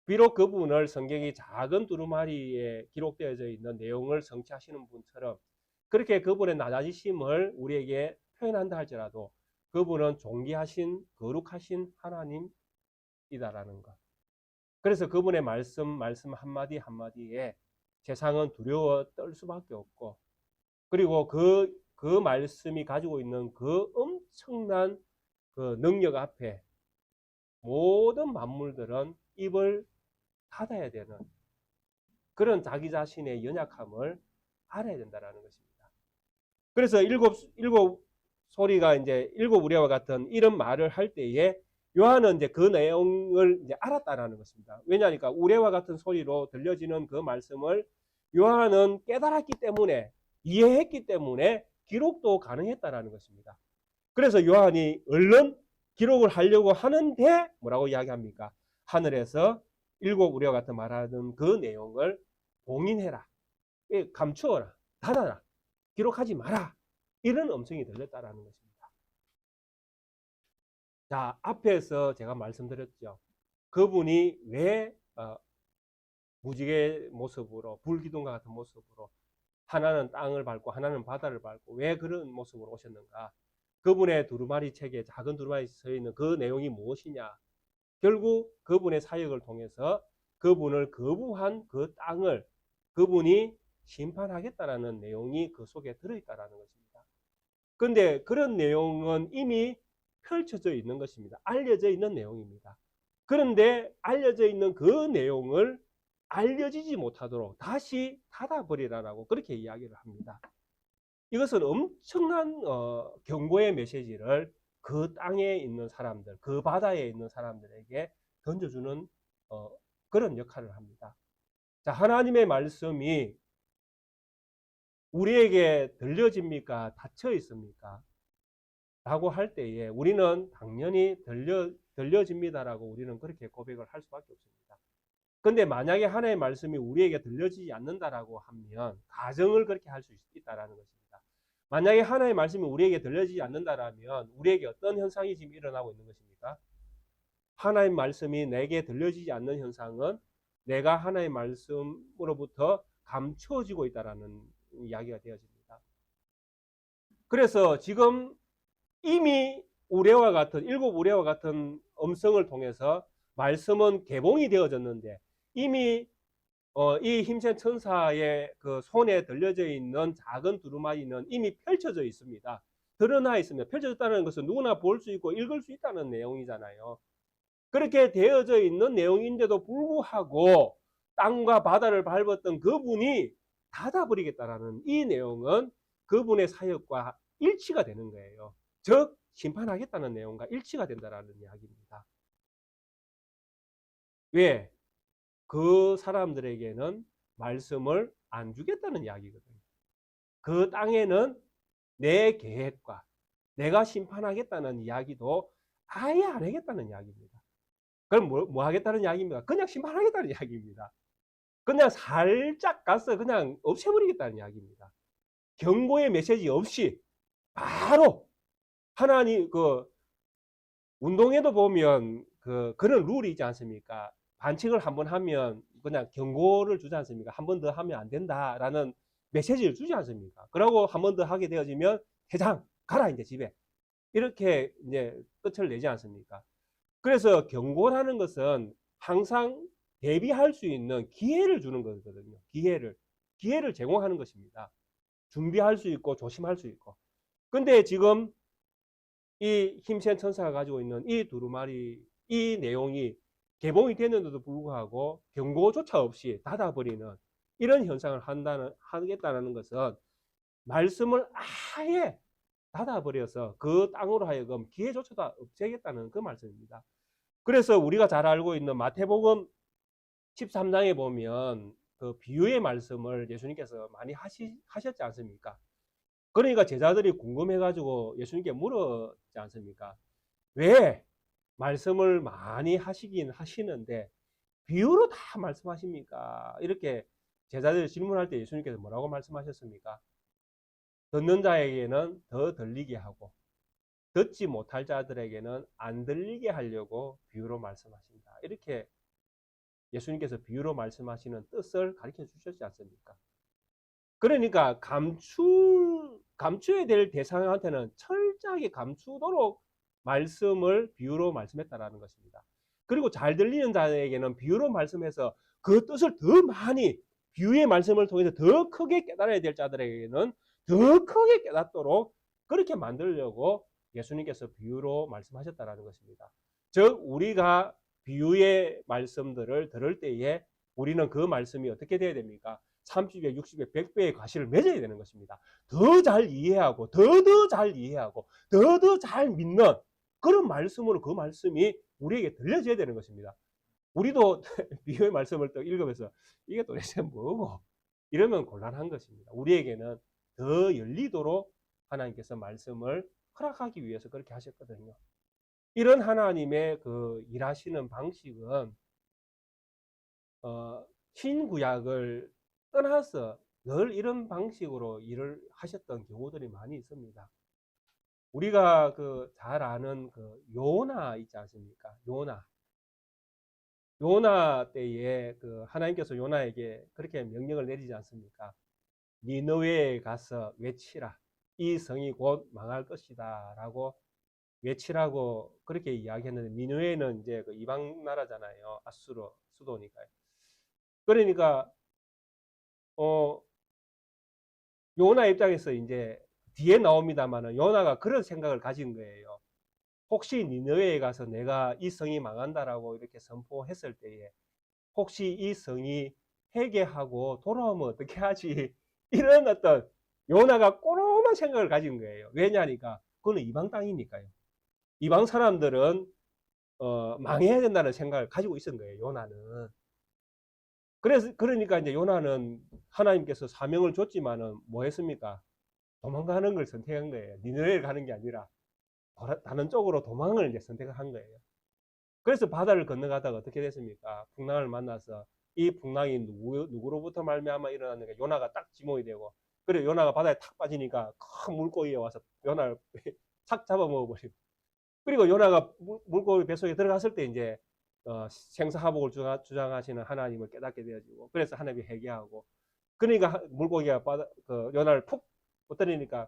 비록 그분을 성경이 작은 두루마리에 기록되어져 있는 내용을 성취하시는 분처럼 그렇게 그분의 낮아지심을 우리에게 표현한다 할지라도 그분은 존귀하신 거룩하신 하나님이다라는 것. 그래서 그분의 말씀 한마디 한마디에 세상은 두려워 떨 수밖에 없고 그리고 그 말씀이 가지고 있는 그 엄청난 그 능력 앞에 모든 만물들은 입을 닫아야 되는 그런 자기 자신의 연약함을 알아야 된다는 것입니다. 그래서 일곱 소리가 이제 7우레와 같은 이런 말을 할 때에 요한은 이제 그 내용을 이제 알았다라는 것입니다. 왜냐하니까 우레와 같은 소리로 들려지는 그 말씀을 요한은 깨달았기 때문에 이해했기 때문에 기록도 가능했다라는 것입니다. 그래서 요한이 얼른 기록을 하려고 하는데 뭐라고 이야기합니까? 하늘에서 7우레와 같은 말하는 그 내용을 봉인해라, 감추어라, 닫아라, 기록하지 마라 이런 음성이 들렸다라는 것입니다. 자, 앞에서 제가 말씀드렸죠. 그분이 왜 무지개 모습으로 불기둥과 같은 모습으로 하나는 땅을 밟고 하나는 바다를 밟고 왜 그런 모습으로 오셨는가? 그분의 두루마리 책에 작은 두루마리에 서 있는 그 내용이 무엇이냐? 결국 그분의 사역을 통해서 그분을 거부한 그 땅을 그분이 심판하겠다라는 내용이 그 속에 들어있다라는 것입니다. 근데 그런 내용은 이미 펼쳐져 있는 것입니다. 알려져 있는 내용입니다. 그런데 알려져 있는 그 내용을 알려지지 못하도록 다시 닫아버리라라고 그렇게 이야기를 합니다. 이것은 엄청난 경고의 메시지를 그 땅에 있는 사람들, 그 바다에 있는 사람들에게 던져주는 그런 역할을 합니다. 자, 하나님의 말씀이 우리에게 들려집니까? 닫혀 있습니까? 라고 할 때에 우리는 당연히 들려집니다라고 우리는 그렇게 고백을 할 수밖에 없습니다. 근데 만약에 하나님의 말씀이 우리에게 들려지지 않는다라고 하면 가정을 그렇게 할 수 있다라는 것입니다. 만약에 하나님의 말씀이 우리에게 들려지지 않는다라면 우리에게 어떤 현상이 지금 일어나고 있는 것입니까? 하나님의 말씀이 내게 들려지지 않는 현상은 내가 하나님의 말씀으로부터 감추어지고 있다라는 이야기가 되어집니다. 그래서 지금 이미 우레와 같은 일곱 우레와 같은 음성을 통해서 말씀은 개봉이 되어졌는데 이미 이 힘센 천사의 그 손에 들려져 있는 작은 두루마리는 이미 펼쳐져 있습니다. 드러나 있습니다. 펼쳐졌다는 것은 누구나 볼 수 있고 읽을 수 있다는 내용이잖아요. 그렇게 되어져 있는 내용인데도 불구하고 땅과 바다를 밟았던 그분이 닫아버리겠다라는 이 내용은 그분의 사역과 일치가 되는 거예요. 즉 심판하겠다는 내용과 일치가 된다라는 이야기입니다. 왜? 그 사람들에게는 말씀을 안 주겠다는 이야기거든요. 그 땅에는 내 계획과 내가 심판하겠다는 이야기도 아예 안 하겠다는 이야기입니다. 그럼 뭐 하겠다는 이야기입니까? 그냥 심판하겠다는 이야기입니다. 그냥 살짝 가서 그냥 없애버리겠다는 이야기입니다. 경고의 메시지 없이 바로 하나님 운동에도 보면 그런 룰이 있지 않습니까? 반칙을 한번 하면 그냥 경고를 주지 않습니까? 한 번 더 하면 안 된다라는 메시지를 주지 않습니까? 그러고 한 번 더 하게 되어지면 회장 가라 이제 집에 이렇게 이제 끝을 내지 않습니까? 그래서 경고라는 것은 항상 대비할 수 있는 기회를 주는 거거든요. 기회를 제공하는 것입니다. 준비할 수 있고 조심할 수 있고. 근데 지금 이 힘센 천사가 가지고 있는 이 두루마리 이 내용이 개봉이 됐는데도 불구하고 경고조차 없이 닫아버리는 이런 현상을 하겠다는 것은 말씀을 아예 닫아버려서 그 땅으로 하여금 기회조차도 없애겠다는 그 말씀입니다. 그래서 우리가 잘 알고 있는 마태복음 13장에 보면 그 비유의 말씀을 예수님께서 많이 하셨지 않습니까? 그러니까 제자들이 궁금해가지고 예수님께 물었지 않습니까? 왜 말씀을 많이 하시긴 하시는데 비유로 다 말씀하십니까? 이렇게 제자들이 질문할 때 예수님께서 뭐라고 말씀하셨습니까? 듣는 자에게는 더 들리게 하고 듣지 못할 자들에게는 안 들리게 하려고 비유로 말씀하신다. 이렇게 예수님께서 비유로 말씀하시는 뜻을 가르쳐 주셨지 않습니까? 그러니까 감추어야 될 대상한테는 철저하게 감추도록 말씀을 비유로 말씀했다라는 것입니다. 그리고 잘 들리는 자에게는 비유로 말씀해서 그 뜻을 더 많이 비유의 말씀을 통해서 더 크게 깨달아야 될 자들에게는 더 크게 깨닫도록 그렇게 만들려고 예수님께서 비유로 말씀하셨다라는 것입니다. 즉 우리가 비유의 말씀들을 들을 때에 우리는 그 말씀이 어떻게 돼야 됩니까? 30배, 60배, 100배의 과실을 맺어야 되는 것입니다. 더 잘 이해하고 더 잘 이해하고 더 잘 믿는 그런 말씀으로 그 말씀이 우리에게 들려져야 되는 것입니다. 우리도 비유의 말씀을 또 읽으면서 이게 도대체 뭐고 이러면 곤란한 것입니다. 우리에게는 더 열리도록 하나님께서 말씀을 허락하기 위해서 그렇게 하셨거든요. 이런 하나님의 그 일하시는 방식은 신구약을 떠나서 늘 이런 방식으로 일을 하셨던 경우들이 많이 있습니다. 우리가 잘 아는 요나 있지 않습니까? 요나 때에 하나님께서 요나에게 그렇게 명령을 내리지 않습니까? 니느웨에 가서 외치라. 이 성이 곧 망할 것이다. 라고 외치라고 그렇게 이야기했는데, 니느웨는 이제 이방 나라잖아요. 아수르 수도니까요. 그러니까, 요나 입장에서 이제 뒤에 나옵니다만은 요나가 그런 생각을 가진 거예요. 혹시 니느웨에 가서 내가 이 성이 망한다라고 이렇게 선포했을 때에 혹시 이 성이 회개하고 돌아오면 어떻게 하지? 이런 어떤 요나가 꼬로만 생각을 가진 거예요. 왜냐니까 그거는 이방 땅이니까요. 이방 사람들은 망해야 된다는 생각을 가지고 있은 거예요. 요나는. 그래서 그러니까 이제 요나는 하나님께서 사명을 줬지만은 뭐 했습니까? 도망가는 걸 선택한 거예요. 니느웨를 가는 게 아니라 다른 쪽으로 도망을 이제 선택을 한 거예요. 그래서 바다를 건너가다가 어떻게 됐습니까? 풍랑을 만나서 이 풍랑이 누구로부터 말미암아 일어났는가? 요나가 딱 지목이 되고, 그래 요나가 바다에 탁 빠지니까 큰 물고기에 와서 요나를 탁 잡아먹어버리고, 그리고 요나가 물고기 뱃속에 들어갔을 때 이제 생사하복을 주장하시는 하나님을 깨닫게 되어지고, 그래서 하나님이 회개하고, 그러니까 물고기가 요나를 푹 뻗어리니까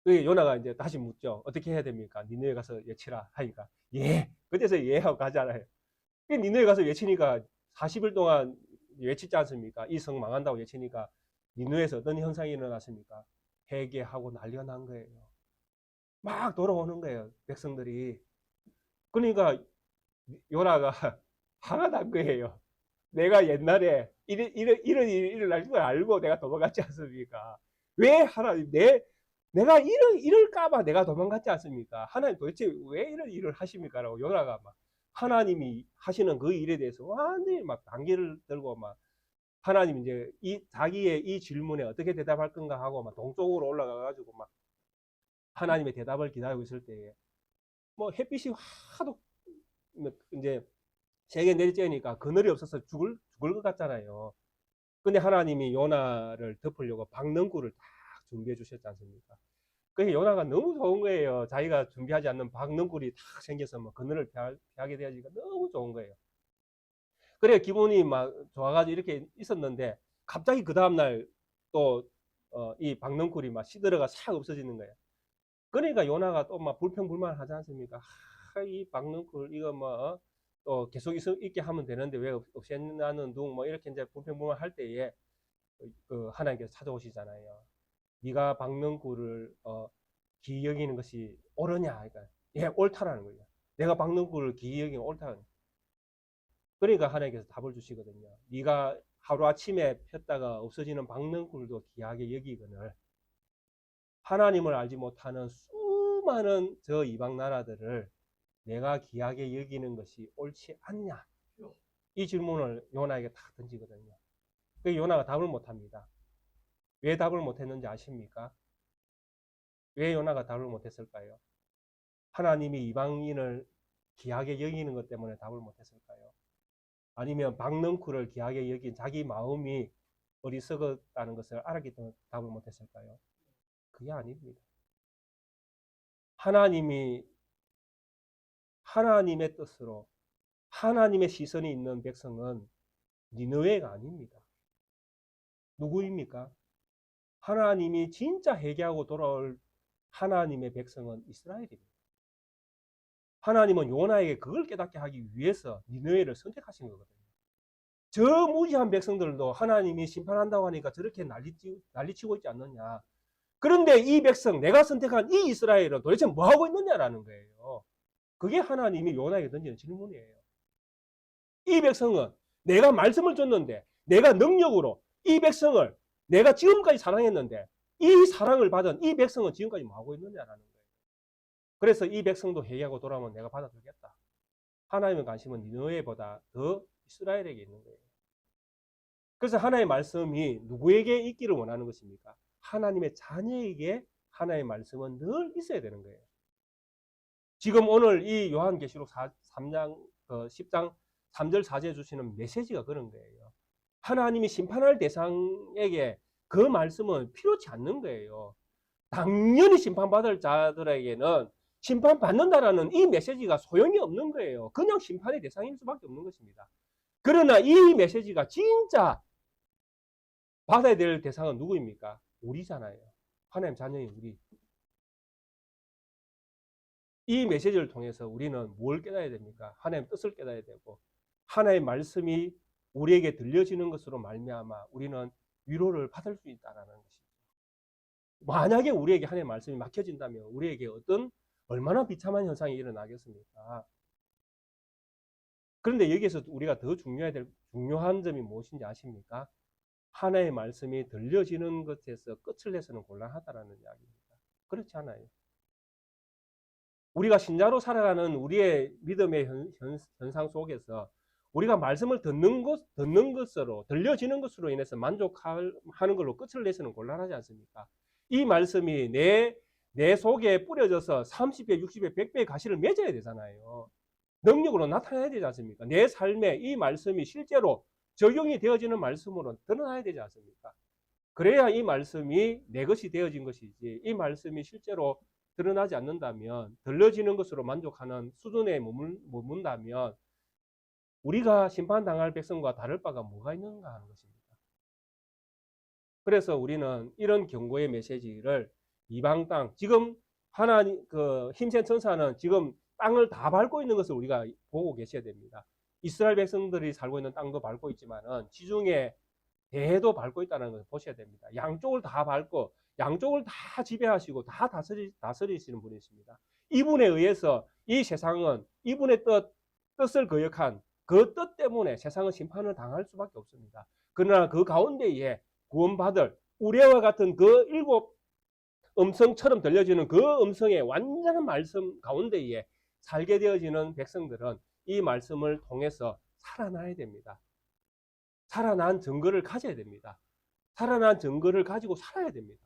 그 요나가 이제 다시 묻죠. 어떻게 해야 됩니까? 니네에 가서 외치라 하니까 예. 그때서 예 하고 가잖아요. 그 니네에 가서 외치니까 40일 동안 외치지 않습니까? 이 성 망한다고 외치니까 니네에서 어떤 현상이 일어났습니까? 회개하고 난리가 난 거예요. 막 돌아오는 거예요. 백성들이. 그러니까 요나가 화가 난 거예요. 내가 옛날에 이런 일이 일어날 줄 알고 내가 도망갔지 않습니까? 왜 하나님, 내가 이럴까봐 내가 도망갔지 않습니까? 하나님 도대체 왜 이런 일을 하십니까? 라고 요나가 막 하나님이 하시는 그 일에 대해서 완전히 막 단계를 들고 막 하나님 이제 자기의 이 질문에 어떻게 대답할 건가 하고 막 동쪽으로 올라가가지고 막 하나님의 대답을 기다리고 있을 때에 뭐 햇빛이 하도 이제 세게 내리쬐니까 그늘이 없어서 죽을 것 같잖아요. 근데 하나님이 요나를 덮으려고 박능구를 딱 준비해 주셨지 않습니까? 그게 요나가 너무 좋은 거예요. 자기가 준비하지 않는 박능굴이 딱 생겨서 뭐 그늘을 피하게 되어지니까 너무 좋은 거예요. 그래 기분이 막 좋아가지고 이렇게 있었는데 갑자기 그 다음날 또 이 박능굴이 막 시들어가 싹 없어지는 거예요. 그러니까 요나가 또 막 불평불만 하지 않습니까? 이 박능굴 이거 뭐 또 계속 있게 하면 되는데 왜 없앴나는 둥 뭐 이렇게 이제 불평불만 할 때에 그 하나님께서 찾아오시잖아요. 네가 박능굴을 기이 여기는 것이 옳으냐? 그러니까 예, 옳다라는 거예요. 내가 박는 꼴을 기이 여기는 옳다는. 그러니까 하나님께서 답을 주시거든요. 네가 하루아침에 폈다가 없어지는 박는 꼴도 귀하게 여기거늘 하나님을 알지 못하는 수많은 저 이방 나라들을 내가 귀하게 여기는 것이 옳지 않냐? 이 질문을 요나에게 딱 던지거든요. 그 요나가 답을 못합니다. 왜 답을 못했는지 아십니까? 왜 요나가 답을 못했을까요? 하나님이 이방인을 귀하게 여기는 것 때문에 답을 못했을까요? 아니면 박능쿨을 귀하게 여긴 자기 마음이 어리석었다는 것을 알았기 때문에 답을 못했을까요? 그게 아닙니다. 하나님이 하나님의 뜻으로 하나님의 시선이 있는 백성은 니느웨가 아닙니다. 누구입니까? 하나님이 진짜 회개하고 돌아올 하나님의 백성은 이스라엘입니다. 하나님은 요나에게 그걸 깨닫게 하기 위해서 니느웨를 선택하신 거거든요. 저 무지한 백성들도 하나님이 심판한다고 하니까 저렇게 난리치고 있지 않느냐. 그런데 이 백성, 내가 선택한 이 이스라엘은 도대체 뭐 하고 있느냐라는 거예요. 그게 하나님이 요나에게 던지는 질문이에요. 이 백성은 내가 말씀을 줬는데, 내가 능력으로 이 백성을 내가 지금까지 사랑했는데, 이 사랑을 받은 이 백성은 지금까지 뭐 하고 있느냐라는 거예요. 그래서 이 백성도 회개하고 돌아오면 내가 받아들겠다. 하나님의 관심은 니느웨보다 더 이스라엘에게 있는 거예요. 그래서 하나님의 말씀이 누구에게 있기를 원하는 것입니까? 하나님의 자녀에게 하나님의 말씀은 늘 있어야 되는 거예요. 지금 오늘 이 요한계시록 3장, 10장 3절 4절에 주시는 메시지가 그런 거예요. 하나님이 심판할 대상에게 그 말씀은 필요치 않는 거예요. 당연히 심판받을 자들에게는 심판받는다라는 이 메시지가 소용이 없는 거예요. 그냥 심판의 대상일 수밖에 없는 것입니다. 그러나 이 메시지가 진짜 받아야 될 대상은 누구입니까? 우리잖아요. 하나님 자녀인 우리. 이 메시지를 통해서 우리는 뭘 깨달아야 됩니까? 하나님 뜻을 깨달아야 되고 하나님의 말씀이 우리에게 들려지는 것으로 말미암아 우리는 위로를 받을 수 있다는 것입니다. 만약에 우리에게 하나님의 말씀이 막혀진다면 우리에게 어떤 얼마나 비참한 현상이 일어나겠습니까? 그런데 여기에서 우리가 더 중요한 점이 무엇인지 아십니까? 하나님의 말씀이 들려지는 것에서 끝을 내서는 곤란하다라는 이야기입니다. 그렇지 않아요. 우리가 신자로 살아가는 우리의 믿음의 현상 속에서 우리가 말씀을 듣는 것으로, 들려지는 것으로 인해서 만족하는 걸로 끝을 내서는 곤란하지 않습니까? 이 말씀이 내 속에 뿌려져서 30배, 60배, 100배의 가시를 맺어야 되잖아요. 능력으로 나타나야 되지 않습니까? 내 삶에 이 말씀이 실제로 적용이 되어지는 말씀으로 드러나야 되지 않습니까? 그래야 이 말씀이 내 것이 되어진 것이지, 이 말씀이 실제로 드러나지 않는다면, 들려지는 것으로 만족하는 수준에 머문다면 우리가 심판당할 백성과 다를 바가 뭐가 있는가 하는 것입니다. 그래서 우리는 이런 경고의 메시지를 이방 땅, 지금 하나님 힘센 천사는 지금 땅을 다 밟고 있는 것을 우리가 보고 계셔야 됩니다. 이스라엘 백성들이 살고 있는 땅도 밟고 있지만은 지중해 대해도 밟고 있다는 것을 보셔야 됩니다. 양쪽을 다 밟고 양쪽을 다 지배하시고 다 다스리시는 분이십니다. 이분에 의해서 이 세상은 이분의 뜻을 거역한 그 뜻 때문에 세상은 심판을 당할 수밖에 없습니다. 그러나 그 가운데에 구원받을 우레와 같은 그 일곱 음성처럼 들려지는 그 음성의 완전한 말씀 가운데에 살게 되어지는 백성들은 이 말씀을 통해서 살아나야 됩니다. 살아난 증거를 가져야 됩니다. 살아난 증거를 가지고 살아야 됩니다.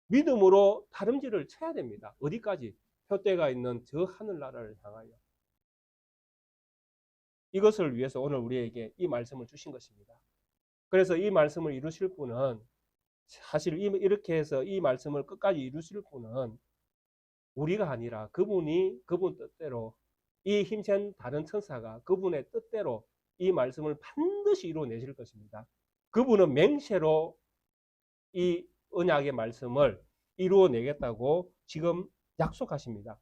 믿음으로 다름질을 쳐야 됩니다. 어디까지? 표대가 있는 저 하늘나라를 향하여. 이것을 위해서 오늘 우리에게 이 말씀을 주신 것입니다. 그래서 이 말씀을 이루실 분은, 사실 이렇게 해서 이 말씀을 끝까지 이루실 분은 우리가 아니라 그분 뜻대로, 이 힘센 다른 천사가 그분의 뜻대로 이 말씀을 반드시 이루어내실 것입니다. 그분은 맹세로 이 언약의 말씀을 이루어내겠다고 지금 약속하십니다.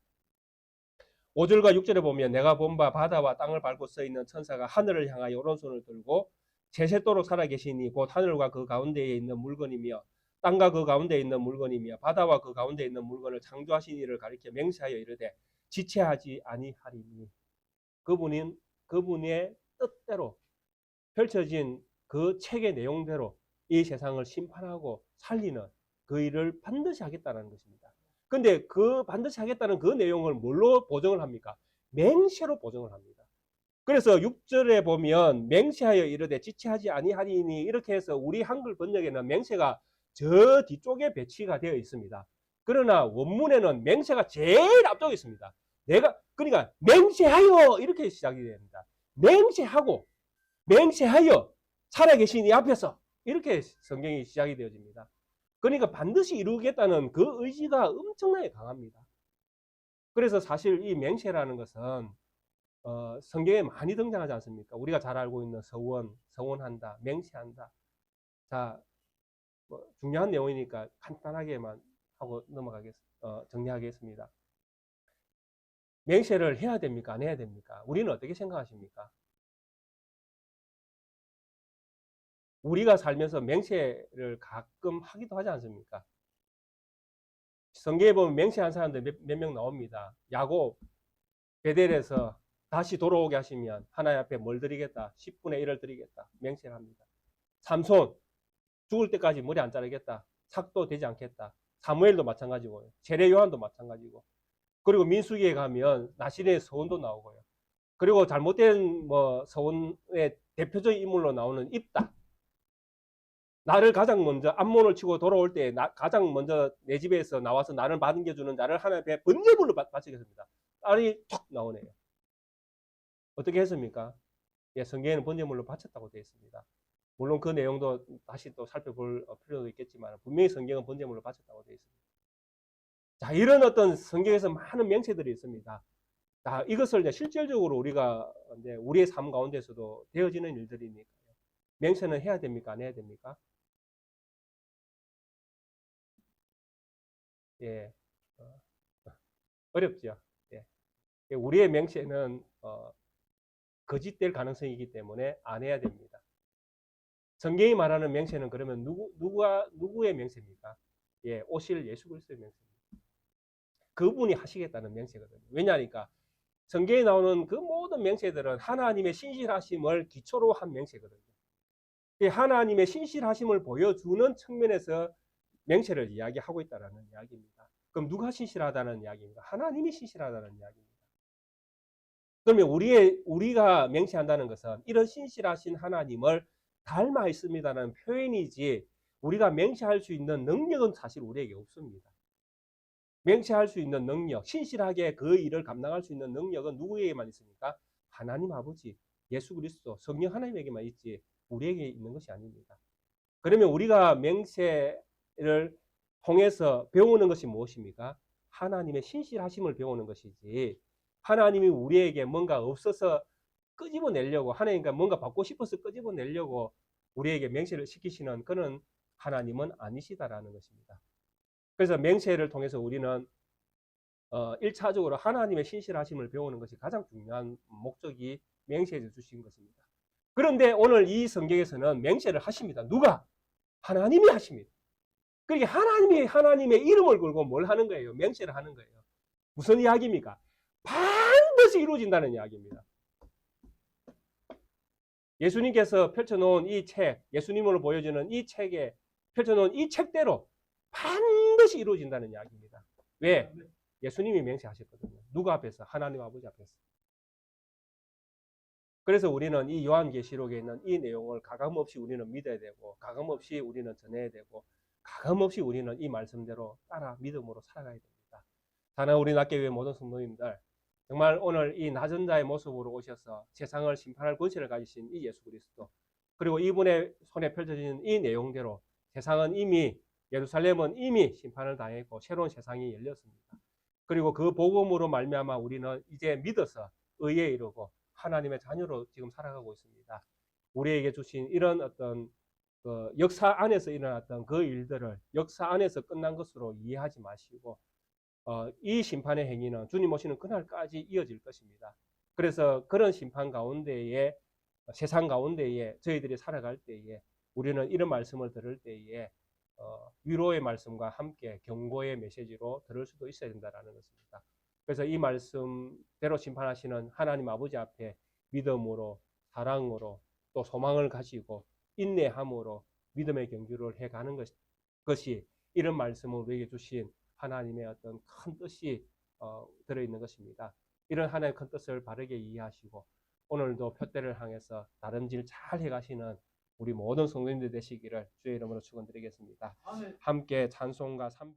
5절과 6절에 보면 내가 본 바 바다와 땅을 밟고 서 있는 천사가 하늘을 향하여 오른손을 들고 세세토록 살아계시니 곧 하늘과 그 가운데에 있는 물건이며 땅과 그 가운데에 있는 물건이며 바다와 그 가운데에 있는 물건을 창조하신 이를 가리켜 맹세하여 이르되 지체하지 아니하리니. 그분의 뜻대로 펼쳐진 그 책의 내용대로 이 세상을 심판하고 살리는 그 일을 반드시 하겠다는 것입니다. 근데 그 반드시 하겠다는 그 내용을 뭘로 보정을 합니까? 맹세로 보정을 합니다. 그래서 6절에 보면 맹세하여 이르되 지체하지 아니하리니, 이렇게 해서 우리 한글 번역에는 맹세가 저 뒤쪽에 배치가 되어 있습니다. 그러나 원문에는 맹세가 제일 앞쪽에 있습니다. 그러니까 맹세하여 이렇게 시작이 됩니다. 맹세하여 살아계신 이 앞에서, 이렇게 성경이 시작이 되어집니다. 그러니까 반드시 이루겠다는 그 의지가 엄청나게 강합니다. 그래서 사실 이 맹세라는 것은 성경에 많이 등장하지 않습니까? 우리가 잘 알고 있는 서원한다, 맹세한다. 자, 중요한 내용이니까 간단하게만 하고 정리하겠습니다. 맹세를 해야 됩니까? 안 해야 됩니까? 우리는 어떻게 생각하십니까? 우리가 살면서 맹세를 가끔 하기도 하지 않습니까? 성경에 보면 맹세한 사람들 몇 명 나옵니다. 야곱, 베델에서 다시 돌아오게 하시면 하나님 앞에 뭘 드리겠다? 10분의 1을 드리겠다. 맹세를 합니다. 삼손, 죽을 때까지 머리 안 자르겠다. 삭도 되지 않겠다. 사무엘도 마찬가지고요. 세례 요한도 마찬가지고. 그리고 민수기에 가면 나실의 서원도 나오고요. 그리고 잘못된 서원의 대표적인 인물로 나오는 입다. 나를 가장 먼저 암몬을 치고 돌아올 때 가장 먼저 내 집에서 나와서 나를 반겨주는 자를 하나님 앞에 번제물로 바치겠습니다. 딸이 툭 나오네요. 어떻게 했습니까? 예, 성경에는 번제물로 바쳤다고 되어 있습니다. 물론 그 내용도 다시 또 살펴볼 필요도 있겠지만 분명히 성경은 번제물로 바쳤다고 되어 있습니다. 자, 이런 어떤 성경에서 많은 명체들이 있습니다. 자, 이것을 이제 실질적으로 우리가 이제 우리의 삶 가운데서도 되어지는 일들이니까요. 명체는 해야 됩니까? 안 해야 됩니까? 예, 어렵죠. 예. 우리의 맹세는 거짓될 가능성이기 때문에 안 해야 됩니다. 성경이 말하는 맹세는 그러면 누구의 맹세입니까? 오실 예수 그리스도의 맹세입니다. 그분이 하시겠다는 맹세거든요. 왜냐하니까 성경에 나오는 그 모든 맹세들은 하나님의 신실하심을 기초로 한 맹세거든요. 하나님의 신실하심을 보여주는 측면에서 맹세를 이야기하고 있다는 이야기입니다. 그럼 누가 신실하다는 이야기입니까? 하나님이 신실하다는 이야기입니다. 그러면 우리가 맹세한다는 것은 이런 신실하신 하나님을 닮아 있습니다라는 표현이지 우리가 맹세할 수 있는 능력은 사실 우리에게 없습니다. 맹세할 수 있는 능력, 신실하게 그 일을 감당할 수 있는 능력은 누구에게만 있습니까? 하나님 아버지, 예수 그리스도, 성령 하나님에게만 있지 우리에게 있는 것이 아닙니다. 그러면 우리가 맹세를 통해서 배우는 것이 무엇입니까? 하나님의 신실하심을 배우는 것이지 하나님이 우리에게 뭔가 없어서 끄집어내려고 하나님과 뭔가 받고 싶어서 끄집어내려고 우리에게 맹세를 시키시는 그런 하나님은 아니시다라는 것입니다. 그래서 맹세를 통해서 우리는 1차적으로 하나님의 신실하심을 배우는 것이 가장 중요한 목적이 맹세해 주신 것입니다. 그런데 오늘 이 성경에서는 맹세를 하십니다. 누가? 하나님이 하십니다. 그러니까 하나님의 이름을 걸고 뭘 하는 거예요? 맹세를 하는 거예요. 무슨 이야기입니까? 반드시 이루어진다는 이야기입니다. 예수님께서 펼쳐놓은 이 책, 예수님으로 보여주는 이 책에 펼쳐놓은 이 책대로 반드시 이루어진다는 이야기입니다. 왜? 예수님이 맹세하셨거든요. 누구 앞에서? 하나님 아버지 앞에서. 그래서 우리는 이 요한계시록에 있는 이 내용을 가감없이 우리는 믿어야 되고 가감없이 우리는 전해야 되고 가감없이 우리는 이 말씀대로 따라 믿음으로 살아가야 됩니다. 사랑하는 우리 낮교회 모든 성도님들, 정말 오늘 이 낮은 자의 모습으로 오셔서 세상을 심판할 권세를 가지신 이 예수 그리스도, 그리고 이분의 손에 펼쳐진 이 내용대로 세상은 이미, 예루살렘은 이미 심판을 당했고 새로운 세상이 열렸습니다. 그리고 그 복음으로 말미암아 우리는 이제 믿어서 의에 이르고 하나님의 자녀로 지금 살아가고 있습니다. 우리에게 주신 이런 어떤 그 역사 안에서 일어났던 그 일들을 역사 안에서 끝난 것으로 이해하지 마시고 이 심판의 행위는 주님 오시는 그날까지 이어질 것입니다. 그래서 그런 심판 가운데에 세상 가운데에 저희들이 살아갈 때에 우리는 이런 말씀을 들을 때에 위로의 말씀과 함께 경고의 메시지로 들을 수도 있어야 된다는 것입니다. 그래서 이 말씀대로 심판하시는 하나님 아버지 앞에 믿음으로 사랑으로 또 소망을 가지고 인내함으로 믿음의 경주를 해가는 것이 이런 말씀을 우리에게 주신 하나님의 어떤 큰 뜻이 들어있는 것입니다. 이런 하나님의 큰 뜻을 바르게 이해하시고 오늘도 표대를 향해서 다름질 잘 해가시는 우리 모든 성도님들 되시기를 주의 이름으로 축원드리겠습니다. 함께 찬송가 300